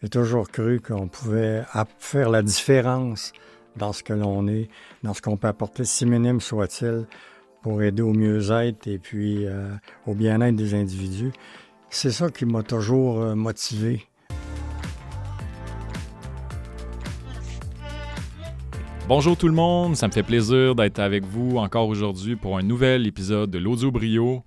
J'ai toujours cru qu'on pouvait faire la différence dans ce que l'on est, dans ce qu'on peut apporter, si minime soit-il, pour aider au mieux-être et puis au bien-être des individus. C'est ça qui m'a toujours motivé. Bonjour tout le monde, ça me fait plaisir d'être avec vous encore aujourd'hui pour un nouvel épisode de l'Audio Brio.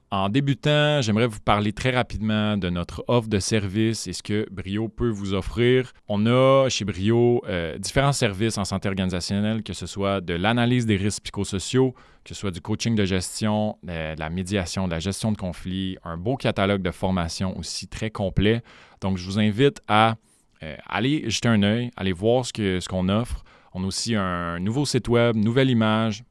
En débutant, j'aimerais vous parler très rapidement de notre offre de service et ce que Brio peut vous offrir. On a chez Brio différents services en santé organisationnelle, que ce soit de l'analyse des risques psychosociaux, que ce soit du coaching de gestion, de la médiation, de la gestion de conflits, un beau catalogue de formation aussi très complet. Donc, je vous invite à aller jeter un œil, aller voir ce qu'on offre. On a aussi un nouveau site web, nouvelle image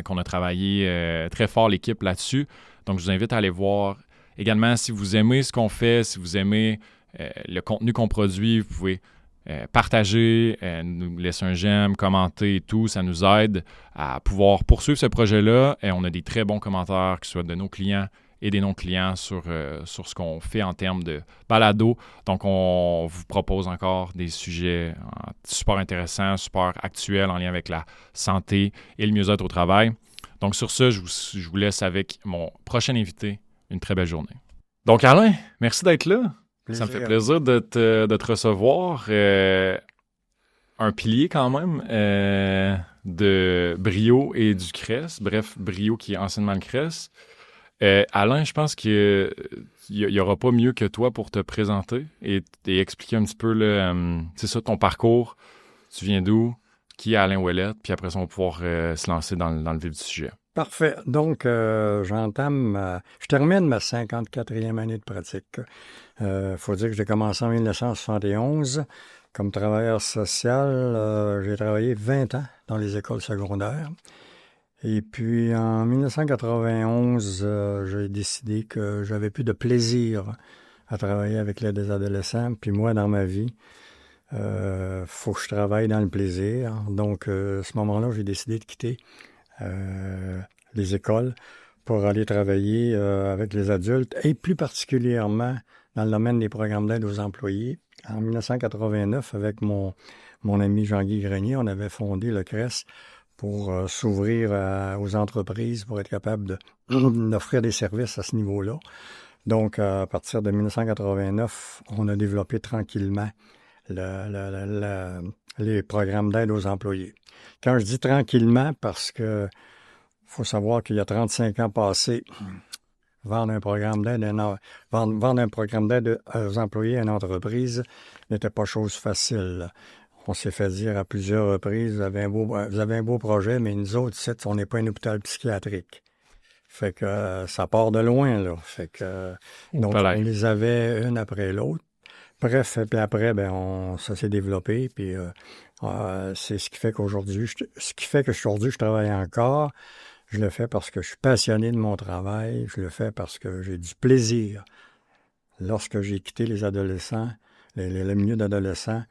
qu'on a travaillé très fort l'équipe là-dessus. Donc, je vous invite à aller voir. Également, si vous aimez ce qu'on fait, si vous aimez le contenu qu'on produit, vous pouvez partager, nous laisser un j'aime, commenter et tout. Ça nous aide à pouvoir poursuivre ce projet-là. Et on a des très bons commentaires, que ce soit de nos clients et des non-clients sur ce qu'on fait en termes de balado. Donc, on vous propose encore des sujets super intéressants, super actuels en lien avec la santé et le mieux-être au travail. Donc, sur ce, je vous laisse avec mon prochain invité. Une très belle journée. Donc, Alain, merci d'être là. Plaisir. Ça me fait plaisir de te recevoir. Un pilier quand même de Brio et du CRES. Bref, Brio qui est anciennement le CRES. Alain, je pense qu'il n'y aura pas mieux que toi pour te présenter et expliquer un petit peu c'est ça, ton parcours. Tu viens d'où? Qui est Alain Ouellette? Puis après ça, on va pouvoir se lancer dans le vif du sujet. Parfait. Donc, je termine ma 54e année de pratique. Faut dire que j'ai commencé en 1971 comme travailleur social. J'ai travaillé 20 ans dans les écoles secondaires. Et puis, en 1991, j'ai décidé que j'avais plus de plaisir à travailler avec des adolescents. Puis moi, dans ma vie, faut que je travaille dans le plaisir. Donc, à ce moment-là, j'ai décidé de quitter les écoles pour aller travailler avec les adultes et plus particulièrement dans le domaine des programmes d'aide aux employés. En 1989, avec mon ami Jean-Guy Grenier, on avait fondé le CRES pour s'ouvrir aux entreprises, pour être capable d'offrir des services à ce niveau-là. Donc, à partir de 1989, on a développé tranquillement les programmes d'aide aux employés. Quand je dis tranquillement, parce que faut savoir qu'il y a 35 ans passés, vendre un programme d'aide aux employés à une entreprise n'était pas chose facile. On s'est fait dire à plusieurs reprises, vous avez un beau projet, mais nous autres, on n'est pas un hôpital psychiatrique. Fait que ça part de loin, là. Fait que donc, on les avait une après l'autre. Bref, puis après, ça s'est développé, puis c'est ce qui fait qu'aujourd'hui, je travaille encore. Je le fais parce que je suis passionné de mon travail. Je le fais parce que j'ai du plaisir. Lorsque j'ai quitté les adolescents, le milieu d'adolescents,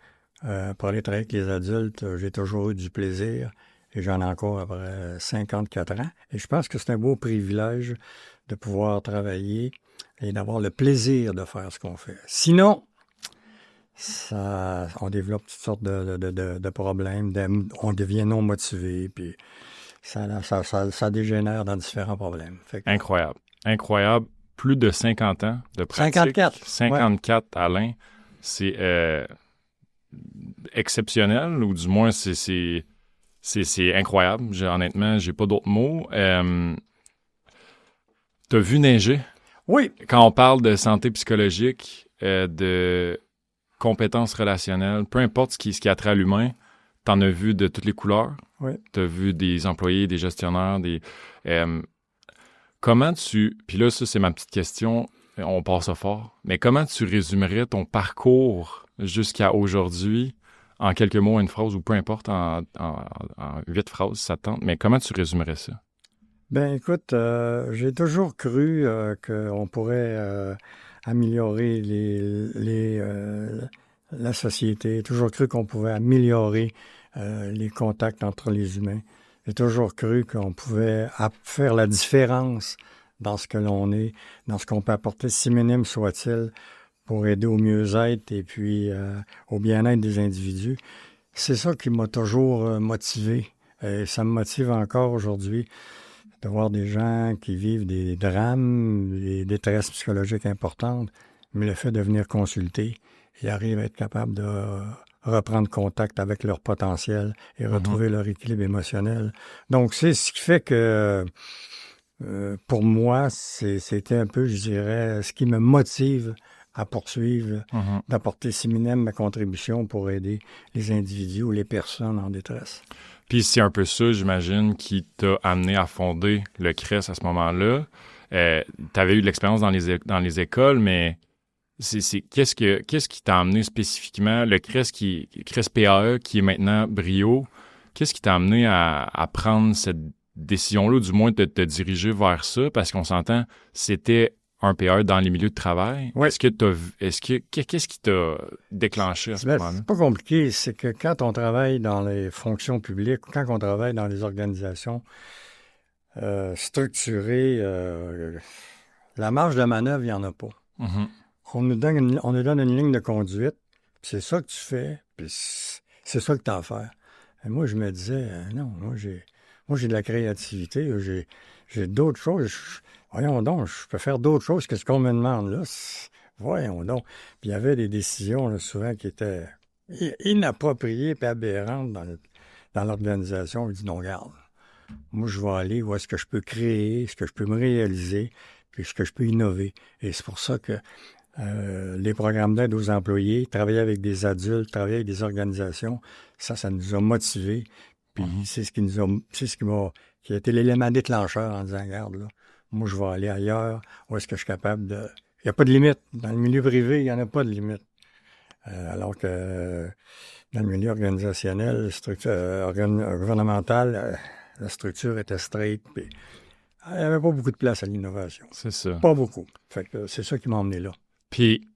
pour aller travailler avec les adultes, j'ai toujours eu du plaisir. Et j'en ai encore après 54 ans. Et je pense que c'est un beau privilège de pouvoir travailler et d'avoir le plaisir de faire ce qu'on fait. Sinon, on développe toutes sortes de problèmes. On devient non motivé, puis ça dégénère dans différents problèmes. Incroyable. Incroyable. Plus de 50 ans de pratique. 54, ouais. Alain. C'est exceptionnel, ou du moins, c'est incroyable. Honnêtement, j'ai pas d'autres mots. T'as vu neiger? Oui. Quand on parle de santé psychologique, de compétences relationnelles, peu importe ce qui a trait à l'humain, t'en as vu de toutes les couleurs. Oui. T'as vu des employés, des gestionnaires, comment puis là, ça, c'est ma petite question, on passe fort, mais comment tu résumerais ton parcours jusqu'à aujourd'hui en quelques mots, une phrase, ou peu importe, en 8 phrases, si ça te tente, mais comment tu résumerais ça? Ben écoute, j'ai toujours cru qu'on pourrait améliorer la société. J'ai toujours cru qu'on pouvait améliorer les contacts entre les humains. J'ai toujours cru qu'on pouvait faire la différence dans ce que l'on est, dans ce qu'on peut apporter, si minime soit-il, pour aider au mieux-être et puis au bien-être des individus. C'est ça qui m'a toujours motivé. Et ça me motive encore aujourd'hui de voir des gens qui vivent des drames, des détresses psychologiques importantes, mais le fait de venir consulter, ils arrivent à être capables de reprendre contact avec leur potentiel et retrouver leur équilibre émotionnel. Donc, c'est ce qui fait que, pour moi, c'était un peu, je dirais, ce qui me motive à poursuivre, d'apporter siminem ma contribution pour aider les individus ou les personnes en détresse. Puis c'est un peu ça, j'imagine, qui t'a amené à fonder le CRES à ce moment-là. Tu avais eu de l'expérience dans les écoles, mais qu'est-ce qui t'a amené spécifiquement, le CRES PAE, qui est maintenant Brio, qu'est-ce qui t'a amené à prendre cette décision-là, ou du moins de te diriger vers ça? Parce qu'on s'entend, c'était un PAE dans les milieux de travail. Oui. Qu'est-ce qui t'a déclenché à ce moment-là? C'est pas compliqué. C'est que quand on travaille dans les fonctions publiques, quand on travaille dans les organisations structurées, la marge de manœuvre, il n'y en a pas. On nous donne une ligne de conduite, puis c'est ça que tu fais, puis c'est ça que tu as à faire. Et moi, je me disais, non, moi, j'ai de la créativité, j'ai d'autres choses. Voyons donc, je peux faire d'autres choses que ce qu'on me demande là. Voyons donc. Puis il y avait des décisions là, souvent qui étaient inappropriées et aberrantes dans l'organisation. Je dis non, regarde, moi je vais aller où est-ce que je peux créer, ce que je peux me réaliser, puis ce que je peux innover. Et c'est pour ça que les programmes d'aide aux employés, travailler avec des adultes, travailler avec des organisations, ça nous a motivés. Puis c'est ce qui a été l'élément déclencheur en disant, regarde là, moi, je vais aller ailleurs. Où est-ce que je suis capable de... Il n'y a pas de limite. Dans le milieu privé, il n'y en a pas de limite. Alors que dans le milieu organisationnel, gouvernemental, la structure était straight. Puis, il n'y avait pas beaucoup de place à l'innovation. C'est ça. Pas beaucoup. Fait que c'est ça qui m'a emmené là. Puis,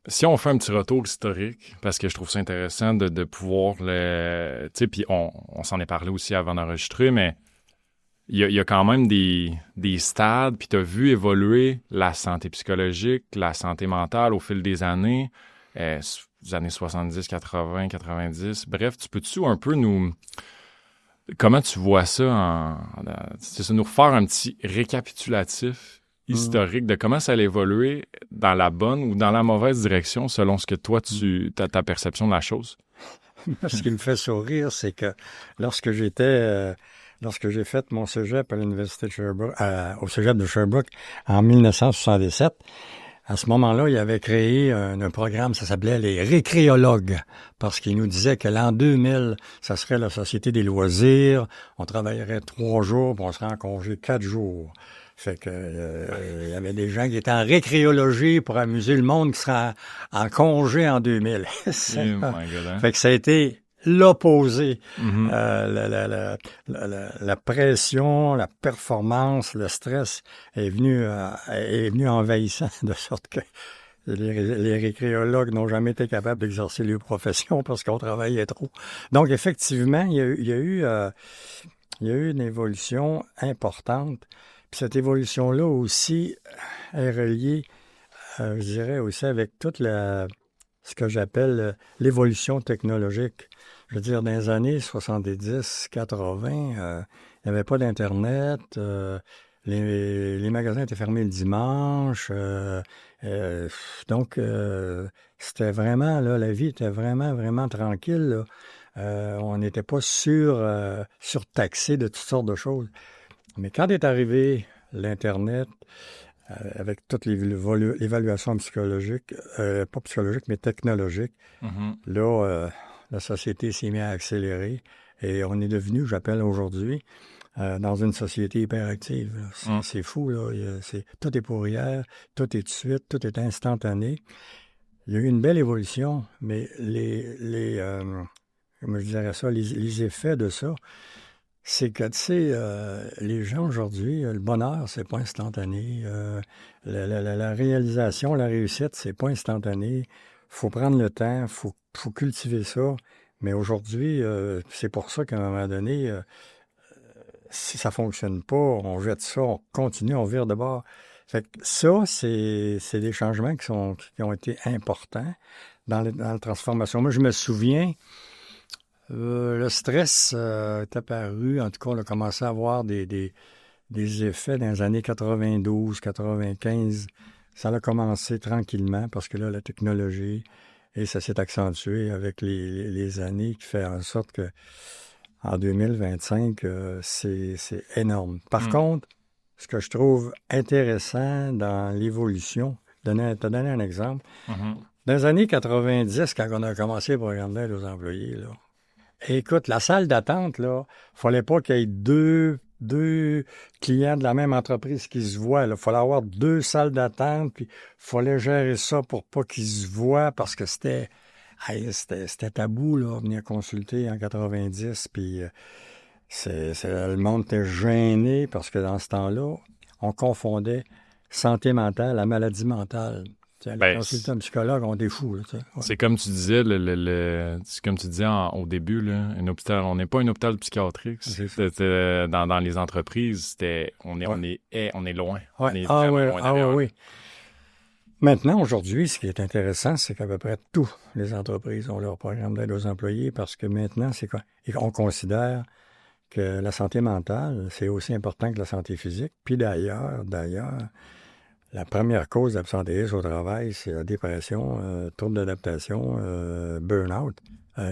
si on fait un petit retour historique, parce que je trouve ça intéressant de pouvoir le... Tu sais, puis on s'en est parlé aussi avant d'enregistrer, mais il y a quand même des stades, puis tu as vu évoluer la santé psychologique, la santé mentale au fil des années, les années 70, 80, 90. Bref, tu peux-tu un peu nous... Comment tu vois ça nous refaire un petit récapitulatif historique de comment ça a évolué dans la bonne ou dans la mauvaise direction selon ce que toi, ta perception de la chose? Ce qui me fait sourire, c'est que lorsque j'ai fait mon cégep à l'Université de Sherbrooke, au cégep de Sherbrooke en 1977, à ce moment-là, il avait créé un programme, ça s'appelait les récréologues, parce qu'il nous disait que l'an 2000, ça serait la Société des loisirs, on travaillerait 3 jours, puis on serait en congé 4 jours. Fait que il y avait des gens qui étaient en récréologie pour amuser le monde qui serait en congé en 2000. Fait que ça a été l'opposé. La pression, la performance, le stress est venu envahissant, de sorte que les récréologues n'ont jamais été capables d'exercer leur profession parce qu'on travaillait trop. Donc, effectivement, il y a eu une évolution importante. Puis cette évolution-là aussi est reliée, je dirais aussi avec toute ce que j'appelle l'évolution technologique. Je veux dire, dans les années 70, 80, il n'y avait pas d'Internet, les magasins étaient fermés le dimanche, donc c'était vraiment, là, la vie était vraiment, vraiment tranquille, là. On n'était pas surtaxé de toutes sortes de choses. Mais quand est arrivé l'Internet, avec toute l'évaluation psychologique, pas psychologique, mais technologique, là, la société s'est mise à accélérer et on est devenu, j'appelle aujourd'hui, dans une société hyperactive. C'est fou, là. Tout est pour hier, tout est de suite, tout est instantané. Il y a eu une belle évolution, mais comment je dirais ça, les effets de ça, c'est que, tu sais, les gens aujourd'hui, le bonheur, c'est pas instantané. La réalisation, la réussite, c'est pas instantané. Faut prendre le temps, faut cultiver ça. Mais aujourd'hui, c'est pour ça qu'à un moment donné, si ça fonctionne pas, on jette ça, on continue, on vire de bord. Fait que ça, c'est des changements qui ont été importants dans la transformation. Moi, je me souviens, le stress est apparu, en tout cas, on a commencé à avoir des effets dans les années 92, 95. Ça a commencé tranquillement parce que là, la technologie, et ça s'est accentué avec les années qui fait en sorte que en 2025, c'est énorme. Par contre, ce que je trouve intéressant dans l'évolution, te donner un exemple. Dans les années 90, quand on a commencé le programme d'aide aux employés, là, écoute, la salle d'attente, là, fallait pas qu'il y ait deux clients de la même entreprise qui se voient. Il fallait avoir 2 salles d'attente, puis fallait gérer ça pour pas qu'ils se voient parce que c'était tabou, là, venir consulter en 90, puis le monde était gêné parce que dans ce temps-là, on confondait santé mentale à maladie mentale. Les consultants psychologues, on est fous. Ouais. C'est comme tu disais, c'est comme tu disais au début, là, un hôpital, on n'est pas un hôpital psychiatrique. Dans les entreprises, on est loin. Ouais. Oui. Maintenant, aujourd'hui, ce qui est intéressant, c'est qu'à peu près toutes les entreprises ont leur programme d'aide aux employés parce que maintenant, c'est quoi? On considère que la santé mentale, c'est aussi important que la santé physique. Puis d'ailleurs, la première cause d'absentéisme au travail, c'est la dépression, trouble d'adaptation, burn-out,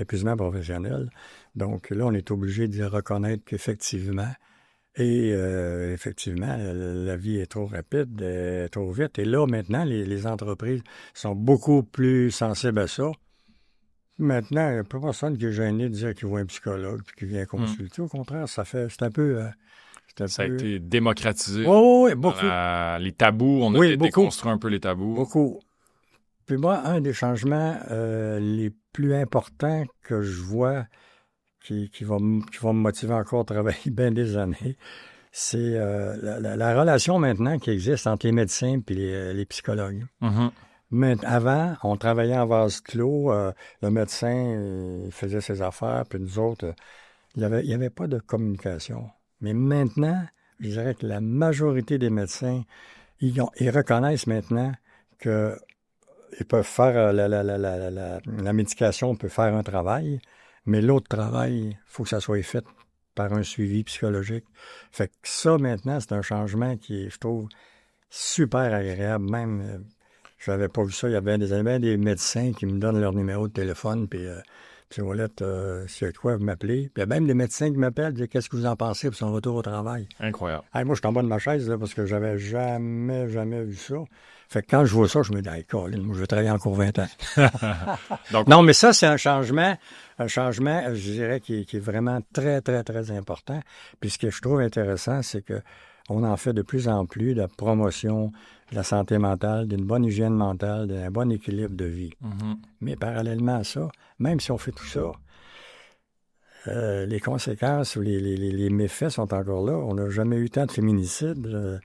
épuisement professionnel. Donc là, on est obligé de reconnaître qu'effectivement, la vie est trop rapide, trop vite. Et là, maintenant, les entreprises sont beaucoup plus sensibles à ça. Maintenant, il n'y a pas personne qui est gêné de dire qu'il voit un psychologue et qu'il vient consulter. Au contraire, c'est un peu... Ça a été démocratisé. Oui, beaucoup. Les tabous, on a déconstruit un peu les tabous. Beaucoup. Puis moi, un des changements les plus importants que je vois qui va me motiver encore à travailler bien des années, c'est la relation maintenant qui existe entre les médecins et les psychologues. Mais avant, on travaillait en vase clos. Le médecin il faisait ses affaires, puis nous autres, il y avait pas de communication. Mais maintenant, je dirais que la majorité des médecins, ils reconnaissent maintenant qu'ils peuvent faire la médication, peut faire un travail, mais l'autre travail, il faut que ça soit fait par un suivi psychologique. Fait que ça, maintenant, c'est un changement qui est, je trouve, super agréable. Même, je n'avais pas vu ça. Il y avait des médecins qui me donnent leur numéro de téléphone, puis voilà, s'il y a quoi, vous m'appelez. Puis il y a même des médecins qui m'appellent, disent qu'est-ce que vous en pensez pour son retour au travail. Incroyable. Moi, je suis en bas de ma chaise là, parce que j'avais jamais vu ça. Fait que quand je vois ça, je me dis, Colin, moi, je vais travailler encore 20 ans. Donc, non, mais ça, c'est un changement, je dirais, qui est vraiment très, très, très important. Puis ce que je trouve intéressant, c'est que on en fait de plus en plus de promotion de la santé mentale, d'une bonne hygiène mentale, d'un bon équilibre de vie. Mais parallèlement à ça, même si on fait tout ça, les conséquences ou les méfaits sont encore là. On n'a jamais eu tant de féminicide,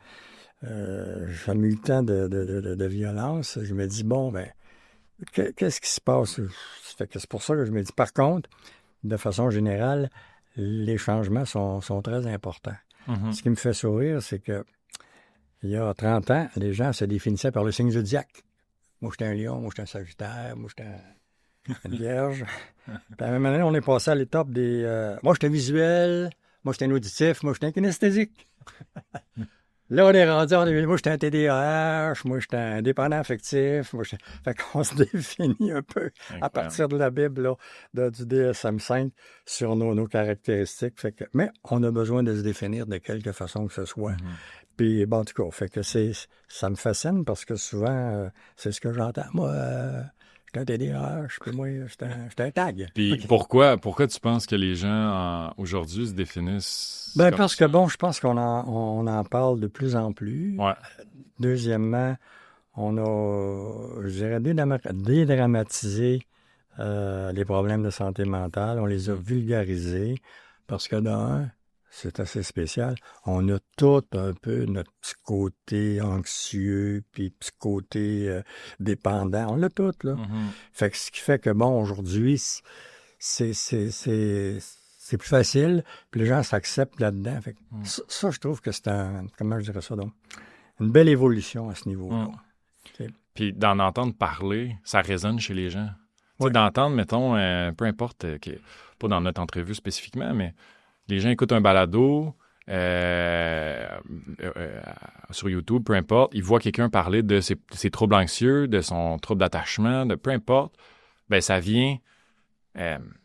jamais eu tant de violence. Je me dis, bon, ben, qu'est-ce qui se passe? Fait que c'est pour ça que je me dis, par contre, de façon générale, les changements sont très importants. Ce qui me fait sourire, c'est que il y a 30 ans, les gens se définissaient par le signe zodiaque. Moi, j'étais un lion, moi, j'étais un sagittaire, moi, j'étais une vierge. Puis à un moment donné, on est passé à l'étape des... moi, j'étais visuel, moi, j'étais un auditif, moi, j'étais un kinesthésique. Là, on est rendu, moi, j'étais un TDAH, moi, j'étais un dépendant affectif. Fait qu'on se définit un peu à partir de la Bible, là, du DSM-5 sur nos caractéristiques. Mais on a besoin de se définir de quelque façon que ce soit. Puis, bon, en tout cas, fait que ça me fascine parce que souvent, c'est ce que j'entends. Moi, j'étais un TDAH, puis moi, j'étais un tag. Puis pourquoi tu penses que les gens aujourd'hui se définissent parce que, bon, je pense qu'on en parle de plus en plus. Ouais. Deuxièmement, on a, je dirais, dédramatisé les problèmes de santé mentale. On les a vulgarisés parce que, d'un, c'est assez spécial. On a tout un peu notre petit côté anxieux, puis petit côté dépendant. On l'a tout, là. Fait que ce qui fait que, bon, aujourd'hui, c'est plus facile, puis les gens s'acceptent là-dedans. Fait que ça, je trouve que c'est comment je dirais ça, donc? une belle évolution à ce niveau-là. Puis d'en entendre parler, ça résonne chez les gens. Tu sais, Ouais. d'entendre, mettons, peu importe, pas dans notre entrevue spécifiquement, mais les gens écoutent un balado sur YouTube, peu importe, ils voient quelqu'un parler de ses troubles anxieux, de son trouble d'attachement, de peu importe, ben ça vient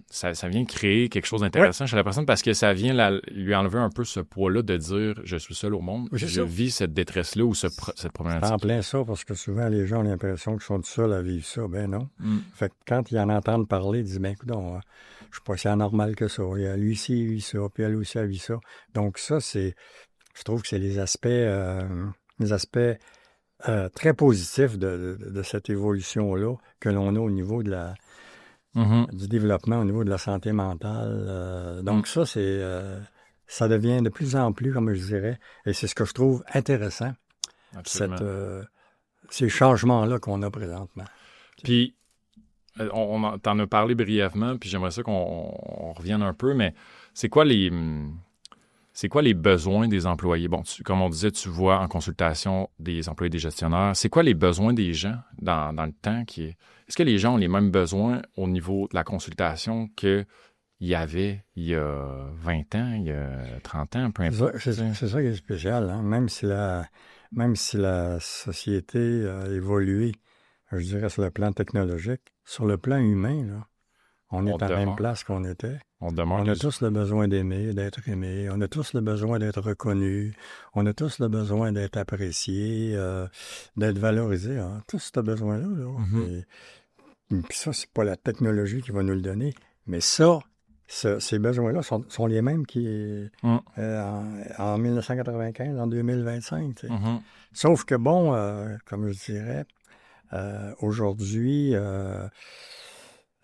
ça vient créer quelque chose d'intéressant chez la personne parce que ça vient lui enlever un peu ce poids-là de dire « je suis seul au monde, Oui, je vis cette détresse-là ou cette C'est problématique. » en plein ça, parce que souvent, les gens ont l'impression qu'ils sont tout seuls à vivre ça. Ben non. Fait que quand ils en entendent parler, ils disent, ben écoute, je suis pas si anormal que ça. Lui ici, il vit ça, puis elle aussi, elle vit ça. Donc ça, je trouve que c'est les aspects très positifs de cette évolution-là que l'on a au niveau du développement, au niveau de la santé mentale. Donc ça, ça devient de plus en plus, comme je dirais, et c'est ce que je trouve intéressant, ces changements-là qu'on a présentement. Puis, t'en as parlé brièvement, puis j'aimerais ça qu'on revienne un peu, mais c'est quoi les besoins des employés? Bon, comme on disait, tu vois en consultation des employés, des gestionnaires. C'est quoi les besoins des gens dans le temps Est-ce que les gens ont les mêmes besoins au niveau de la consultation qu'il y avait il y a 20 ans, il y a 30 ans, peu importe? C'est ça qui est spécial, hein? Même si la société a évolué, je dirais, sur le plan technologique, sur le plan humain, là, on est à la même place qu'on était. On a tous le besoin d'aimer, d'être aimé. On a tous le besoin d'être reconnu. On a tous le besoin d'être apprécié, d'être valorisé. Hein. Tous ce besoin-là. Là. Et puis ça, c'est pas la technologie qui va nous le donner. Mais ces besoins-là sont les mêmes en 1995, en 2025. Tu sais. Sauf que, bon, comme je dirais, aujourd'hui...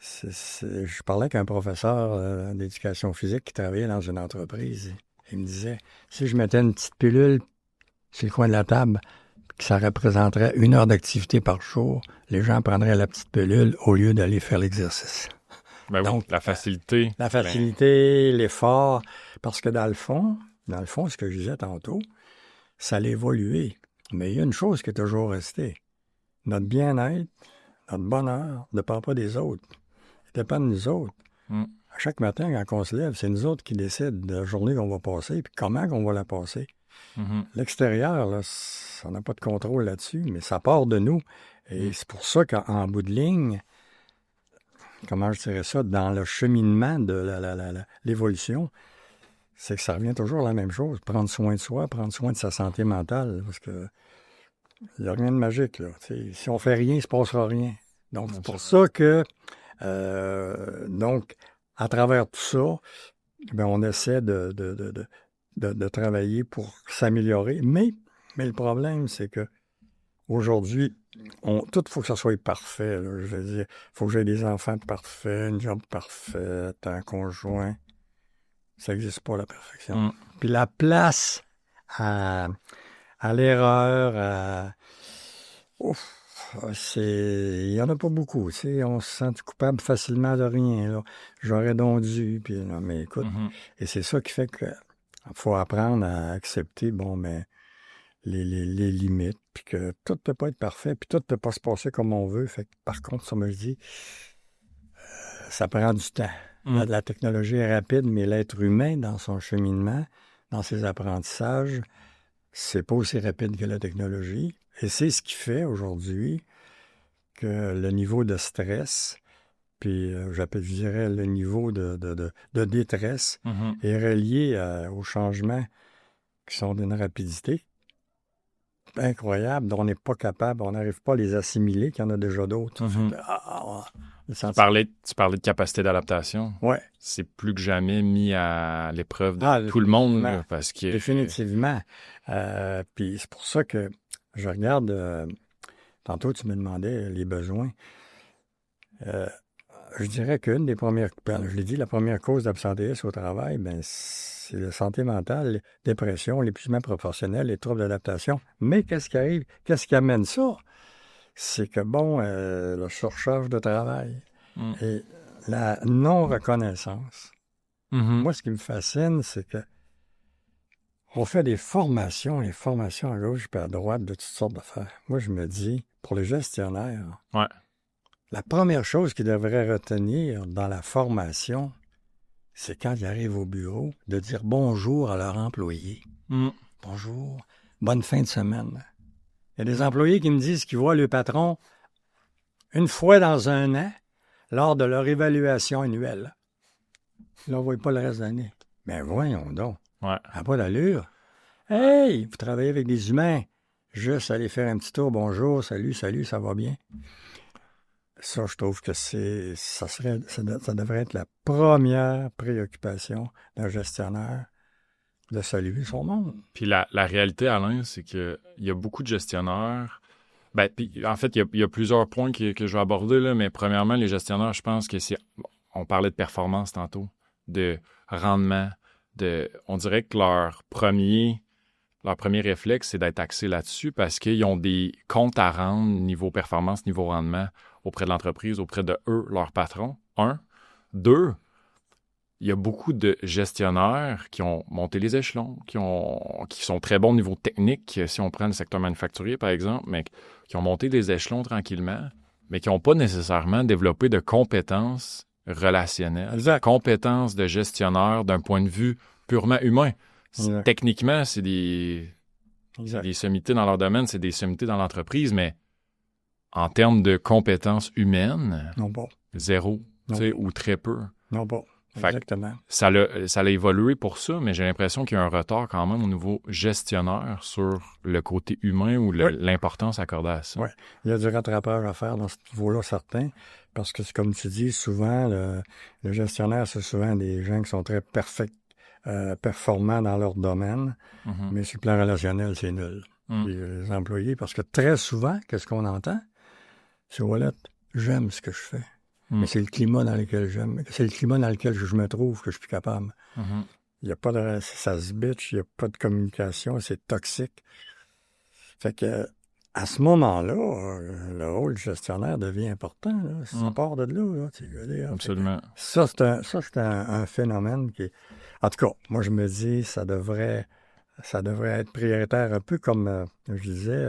je parlais avec un professeur d'éducation physique qui travaillait dans une entreprise. Il me disait, si je mettais une petite pilule sur le coin de la table, que ça représenterait 1 heure d'activité par jour, les gens prendraient la petite pilule au lieu d'aller faire l'exercice. Ben donc, la facilité. La facilité, l'effort, parce que dans le fond, ce que je disais tantôt, ça allait évoluer. Mais il y a une chose qui est toujours restée. Notre bien-être, notre bonheur ne dépend pas des autres. Ça dépend de nous autres. À chaque matin, quand on se lève, c'est nous autres qui décident de la journée qu'on va passer et comment qu'on va la passer. L'extérieur, là, on n'a pas de contrôle là-dessus, mais ça part de nous. Et c'est pour ça qu'en bout de ligne, comment je dirais ça, dans le cheminement de l'évolution, c'est que ça revient toujours à la même chose. Prendre soin de soi, prendre soin de sa santé mentale, parce que il n'y a rien de magique, là. T'sais, si on fait rien, il ne se passera rien. Donc, c'est pour ça que donc, à travers tout ça, ben, on essaie de travailler pour s'améliorer. Mais le problème, c'est que aujourd'hui, tout faut que ça soit parfait. Là, je veux dire, il faut que j'ai des enfants parfaits, une job parfaite, un conjoint. Ça n'existe pas, la perfection. Puis la place à l'erreur, il n'y en a pas beaucoup, tu sais, on se sent coupable facilement de rien, là. J'aurais donc dû, puis non, mais écoute, et c'est ça qui fait que faut apprendre à accepter, bon, mais les limites, puis que tout ne peut pas être parfait, puis tout ne peut pas se passer comme on veut, fait que par contre, ça me dit, ça prend du temps. La technologie est rapide, mais l'être humain, dans son cheminement, dans ses apprentissages, c'est pas aussi rapide que la technologie. Et c'est ce qui fait aujourd'hui que le niveau de stress, puis je dirais le niveau de détresse est relié aux changements qui sont d'une rapidité incroyable, dont on n'est pas capable, on n'arrive pas à les assimiler, qu'il y en a déjà d'autres. Tu parlais de capacité d'adaptation. Ouais. C'est plus que jamais mis à l'épreuve de tout le monde. Là, parce que, définitivement. Puis c'est pour ça que je regarde... tantôt, tu me demandais les besoins. Je dirais qu'une des premières... Je l'ai dit, la première cause d'absentéisme au travail, ben, c'est la santé mentale, dépression, l'épuisement professionnel, les troubles d'adaptation. Mais qu'est-ce qui arrive? Qu'est-ce qui amène ça? C'est que, bon, le surcharge de travail et la non-reconnaissance. Moi, ce qui me fascine, c'est que On fait des formations à gauche et à droite de toutes sortes d'affaires. Moi, je me dis, pour les gestionnaires, Ouais. la première chose qu'ils devraient retenir dans la formation, c'est quand ils arrivent au bureau, de dire bonjour à leur employé. Bonjour, bonne fin de semaine. Il y a des employés qui me disent qu'ils voient le patron une fois dans un an lors de leur évaluation annuelle. Ils ne le voient pas le reste de l'année. Mais voyons donc. Ouais. Ça n'a pas d'allure. Hey, vous travaillez avec des humains. Juste aller faire un petit tour, bonjour, salut, ça va bien. Ça, je trouve que ça devrait être la première préoccupation d'un gestionnaire, de saluer son monde. Puis la réalité, Alain, c'est qu'il y a beaucoup de gestionnaires. En fait, il y a plusieurs points que je vais aborder, là, mais premièrement, les gestionnaires, je pense que on parlait de performance tantôt, de rendement, on dirait que leur premier réflexe, c'est d'être axé là-dessus parce qu'ils ont des comptes à rendre niveau performance, niveau rendement auprès de l'entreprise, auprès de eux, leurs patrons. 1. 2, il y a beaucoup de gestionnaires qui ont monté les échelons, qui sont très bons au niveau technique, si on prend le secteur manufacturier, par exemple, mais qui ont monté les échelons tranquillement, mais qui n'ont pas nécessairement développé de compétences relationnelles, Exact. compétences de gestionnaire d'un point de vue purement humain. Exact. Techniquement, c'est des sommités dans leur domaine, c'est des sommités dans l'entreprise, mais en termes de compétences humaines, non pas. Zéro, ou très peu. Non pas. Exactement. Ça a évolué pour ça, mais j'ai l'impression qu'il y a un retard quand même au niveau gestionnaire sur le côté humain ou l'importance accordée à ça. Oui, il y a du rattrapage à faire dans ce niveau-là, certain, parce que, comme tu dis, souvent, le gestionnaire, c'est souvent des gens qui sont très performants dans leur domaine, mais sur le plan relationnel, c'est nul. Puis les employés, parce que très souvent, qu'est-ce qu'on entend? C'est Wallet, j'aime ce que je fais. Mais c'est le climat dans lequel je me trouve que je suis plus capable. Il y a pas de... Ça se bitch, il n'y a pas de communication, c'est toxique. Fait que, à ce moment-là, le rôle du gestionnaire devient important. Là. Ça part de là. Tu veux dire. Absolument. Ça, c'est un phénomène qui est... En tout cas, moi, je me dis, ça devrait être prioritaire, un peu comme, je disais,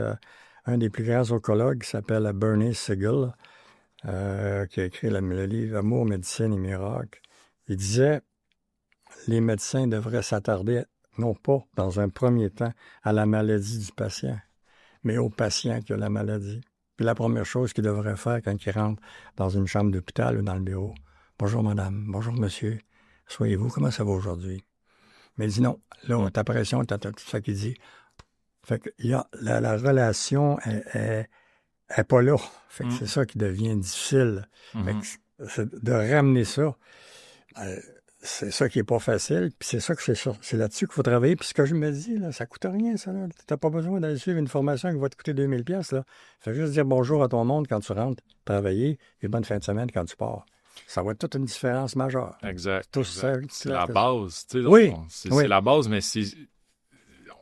un des plus grands oncologues qui s'appelle Bernie Siegel, qui a écrit le livre « Amour, médecine et miracles ». Il disait « Les médecins devraient s'attarder, non pas dans un premier temps, à la maladie du patient, mais au patient qui a la maladie. Puis la première chose qu'il devrait faire quand il rentre dans une chambre d'hôpital ou dans le bureau, « Bonjour madame, bonjour monsieur, soyez-vous, comment ça va aujourd'hui? » Mais il dit non, là, ta pression, t'as tout ça qu'il dit. Fait que la relation est pas là. Fait que c'est ça qui devient difficile. Fait que de ramener ça, c'est ça qui est pas facile. Puis c'est là-dessus qu'il faut travailler. Puis ce que je me dis, là, ça coûte rien, ça. Là. T'as pas besoin d'aller suivre une formation qui va te coûter 2000$. Là. Fais juste dire bonjour à ton monde quand tu rentres travailler et bonne fin de semaine quand tu pars. Ça va être toute une différence majeure. Exact. C'est la base. Tu sais, oui. C'est la base, mais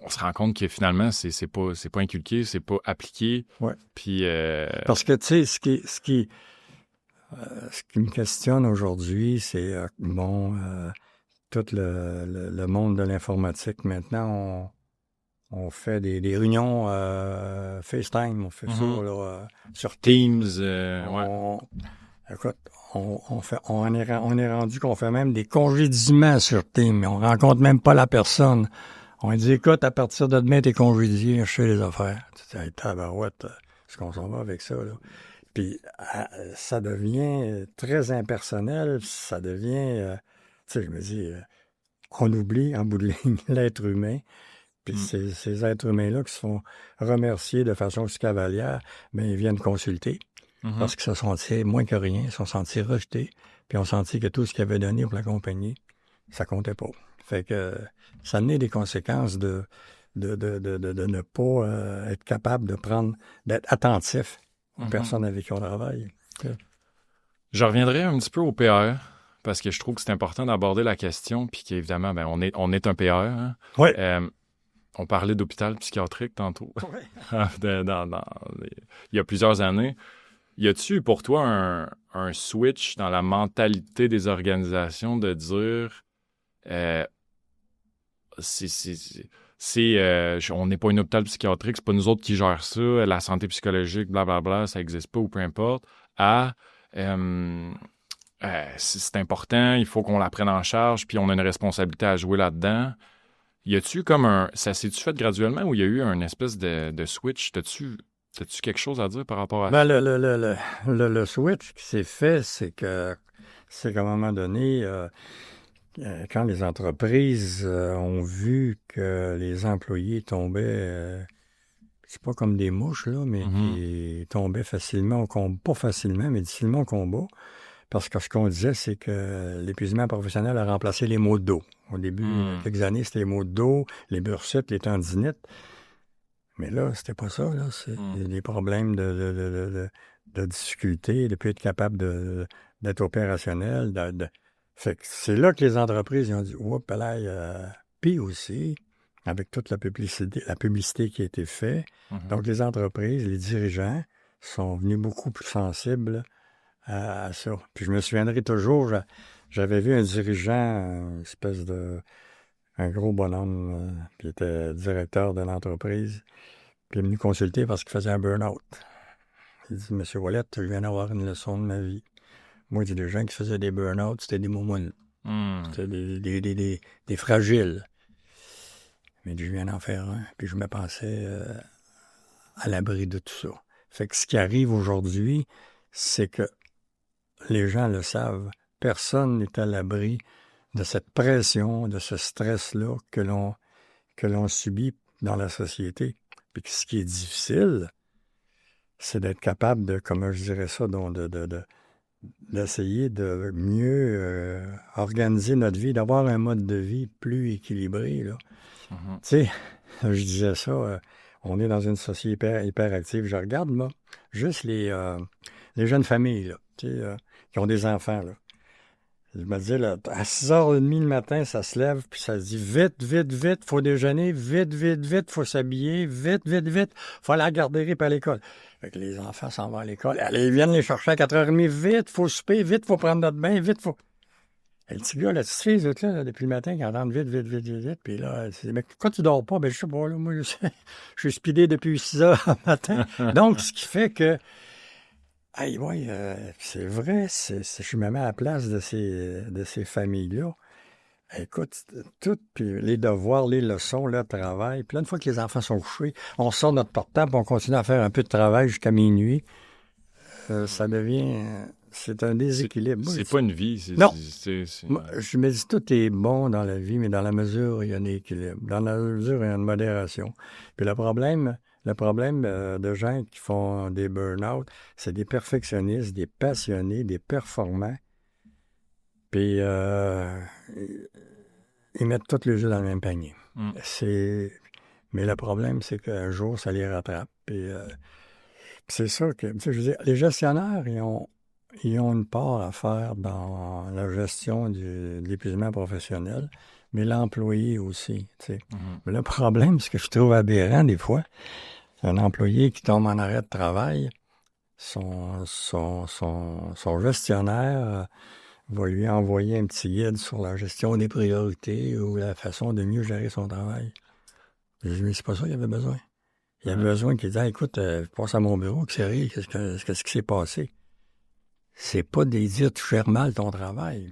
on se rend compte que finalement, c'est pas inculqué, c'est pas appliqué. Ouais. Puis, parce que, tu sais, ce qui me questionne aujourd'hui, c'est, tout le monde de l'informatique. Maintenant, on fait des réunions FaceTime, on fait ça là, sur Teams. Écoute, on est rendu qu'on fait même des congédiements sur Teams, mais on rencontre même pas la personne. On dit, écoute, à partir de demain, t'es congédié, je fais les affaires. Tu dis, tabarouette, est-ce qu'on s'en va avec ça, là? Puis, ça devient très impersonnel, ça devient, tu sais, je me dis, on oublie, en bout de ligne, l'être humain. Puis ces êtres humains-là qui se font remercier de façon aussi cavalière, mais ils viennent consulter. Parce qu'ils se sont sentis moins que rien, ils se sont sentis rejetés, puis ont senti que tout ce qu'ils avaient donné pour la compagnie, ça comptait pas. Fait que ça a des conséquences de ne pas être capable d'être attentif aux personnes avec qui on travaille. Je reviendrai un petit peu au PR, parce que je trouve que c'est important d'aborder la question, puis qu'évidemment, on est un PR. Hein? Oui. On parlait d'hôpital psychiatrique tantôt, Oui. il y a plusieurs années. Y a-tu pour toi un switch dans la mentalité des organisations de dire on n'est pas un hôpital psychiatrique, c'est pas nous autres qui gèrent ça, la santé psychologique, blablabla, ça n'existe pas ou peu importe, c'est important, il faut qu'on la prenne en charge, puis on a une responsabilité à jouer là-dedans. Y a-tu comme ça s'est-tu fait graduellement ou il y a eu une espèce de switch? T'as-tu quelque chose à dire par rapport à ça? Le switch qui s'est fait, c'est qu'à un moment donné, quand les entreprises ont vu que les employés tombaient, c'est pas comme des mouches, là, mais qui tombaient facilement au combat, pas facilement, mais difficilement au combat, parce que ce qu'on disait, c'est que l'épuisement professionnel a remplacé les maux de dos. Au début, quelques années, c'était les maux de dos, les bursites, les tendinites. Mais là, c'était pas ça, là. C'est des problèmes de difficulté, de ne plus être capable d'être opérationnel. Fait que c'est là que les entreprises ils ont dit, oups, là, puis aussi, avec toute la publicité qui a été faite, donc les entreprises, les dirigeants sont venus beaucoup plus sensibles à ça. Puis je me souviendrai toujours, j'avais vu un dirigeant, une espèce un gros bonhomme, qui était directeur de l'entreprise, puis il est venu consulter parce qu'il faisait un burn-out. Il dit, Monsieur Ouellette, je viens d'avoir une leçon de ma vie. Moi, il dit, les gens qui faisaient des burn-out, c'était des moumounes. C'était des fragiles. Mais je viens d'en faire un, puis je me pensais à l'abri de tout ça. Fait que ce qui arrive aujourd'hui, c'est que les gens le savent, personne n'est à l'abri de cette pression, de ce stress-là que l'on subit dans la société. Puis ce qui est difficile, c'est d'être capable de, comment je dirais ça, d'essayer de mieux organiser notre vie, d'avoir un mode de vie plus équilibré, là. Tu sais, je disais ça, on est dans une société hyper active. Je regarde, moi, juste les jeunes familles, là, tu sais, qui ont des enfants, là. Je me disais, là, à 6h30 le matin, ça se lève, puis ça se dit vite, vite, vite, faut déjeuner, vite, vite, vite, faut s'habiller, vite, vite, vite, faut aller à la garderie puis à l'école. Fait que les enfants s'en vont à l'école. Allez, ils viennent les chercher à 4h30, vite, faut souper, vite, faut prendre notre bain, vite, faut... Et le petit gars, la petite fille, là, depuis le matin, qui entendent vite, vite, vite, vite, vite, puis là, elle se dit, mais pourquoi tu dors pas? Ben, je sais pas, là, moi, je suis speedé depuis 6h le matin. Donc, ce qui fait que aïe, oui, c'est vrai, je me mets à la place de ces familles-là. Écoute, tout, puis les devoirs, les leçons, le travail. Puis là, une fois que les enfants sont couchés, on sort notre portable, puis on continue à faire un peu de travail jusqu'à minuit. Ça devient... c'est un déséquilibre. C'est pas une vie. Non. Moi, je me dis, tout est bon dans la vie, mais dans la mesure où il y a un équilibre. Dans la mesure où il y a une modération. Puis le problème de gens qui font des burn-out, c'est des perfectionnistes, des passionnés, des performants. Puis ils mettent tous les jeux dans le même panier. Mais le problème, c'est qu'un jour, ça les rattrape. Puis c'est ça que, je veux dire, les gestionnaires, ils ont une part à faire dans la gestion de l'épuisement professionnel, mais l'employé aussi, tu sais. Mais le problème, ce que je trouve aberrant des fois, c'est un employé qui tombe en arrêt de travail, son gestionnaire va lui envoyer un petit guide sur la gestion des priorités ou la façon de mieux gérer son travail. Je dis, mais c'est pas ça qu'il avait besoin. Il avait besoin qu'il dise, écoute, je passe à mon bureau, qu'est-ce qui s'est passé? C'est pas de dire, tu gères mal ton travail.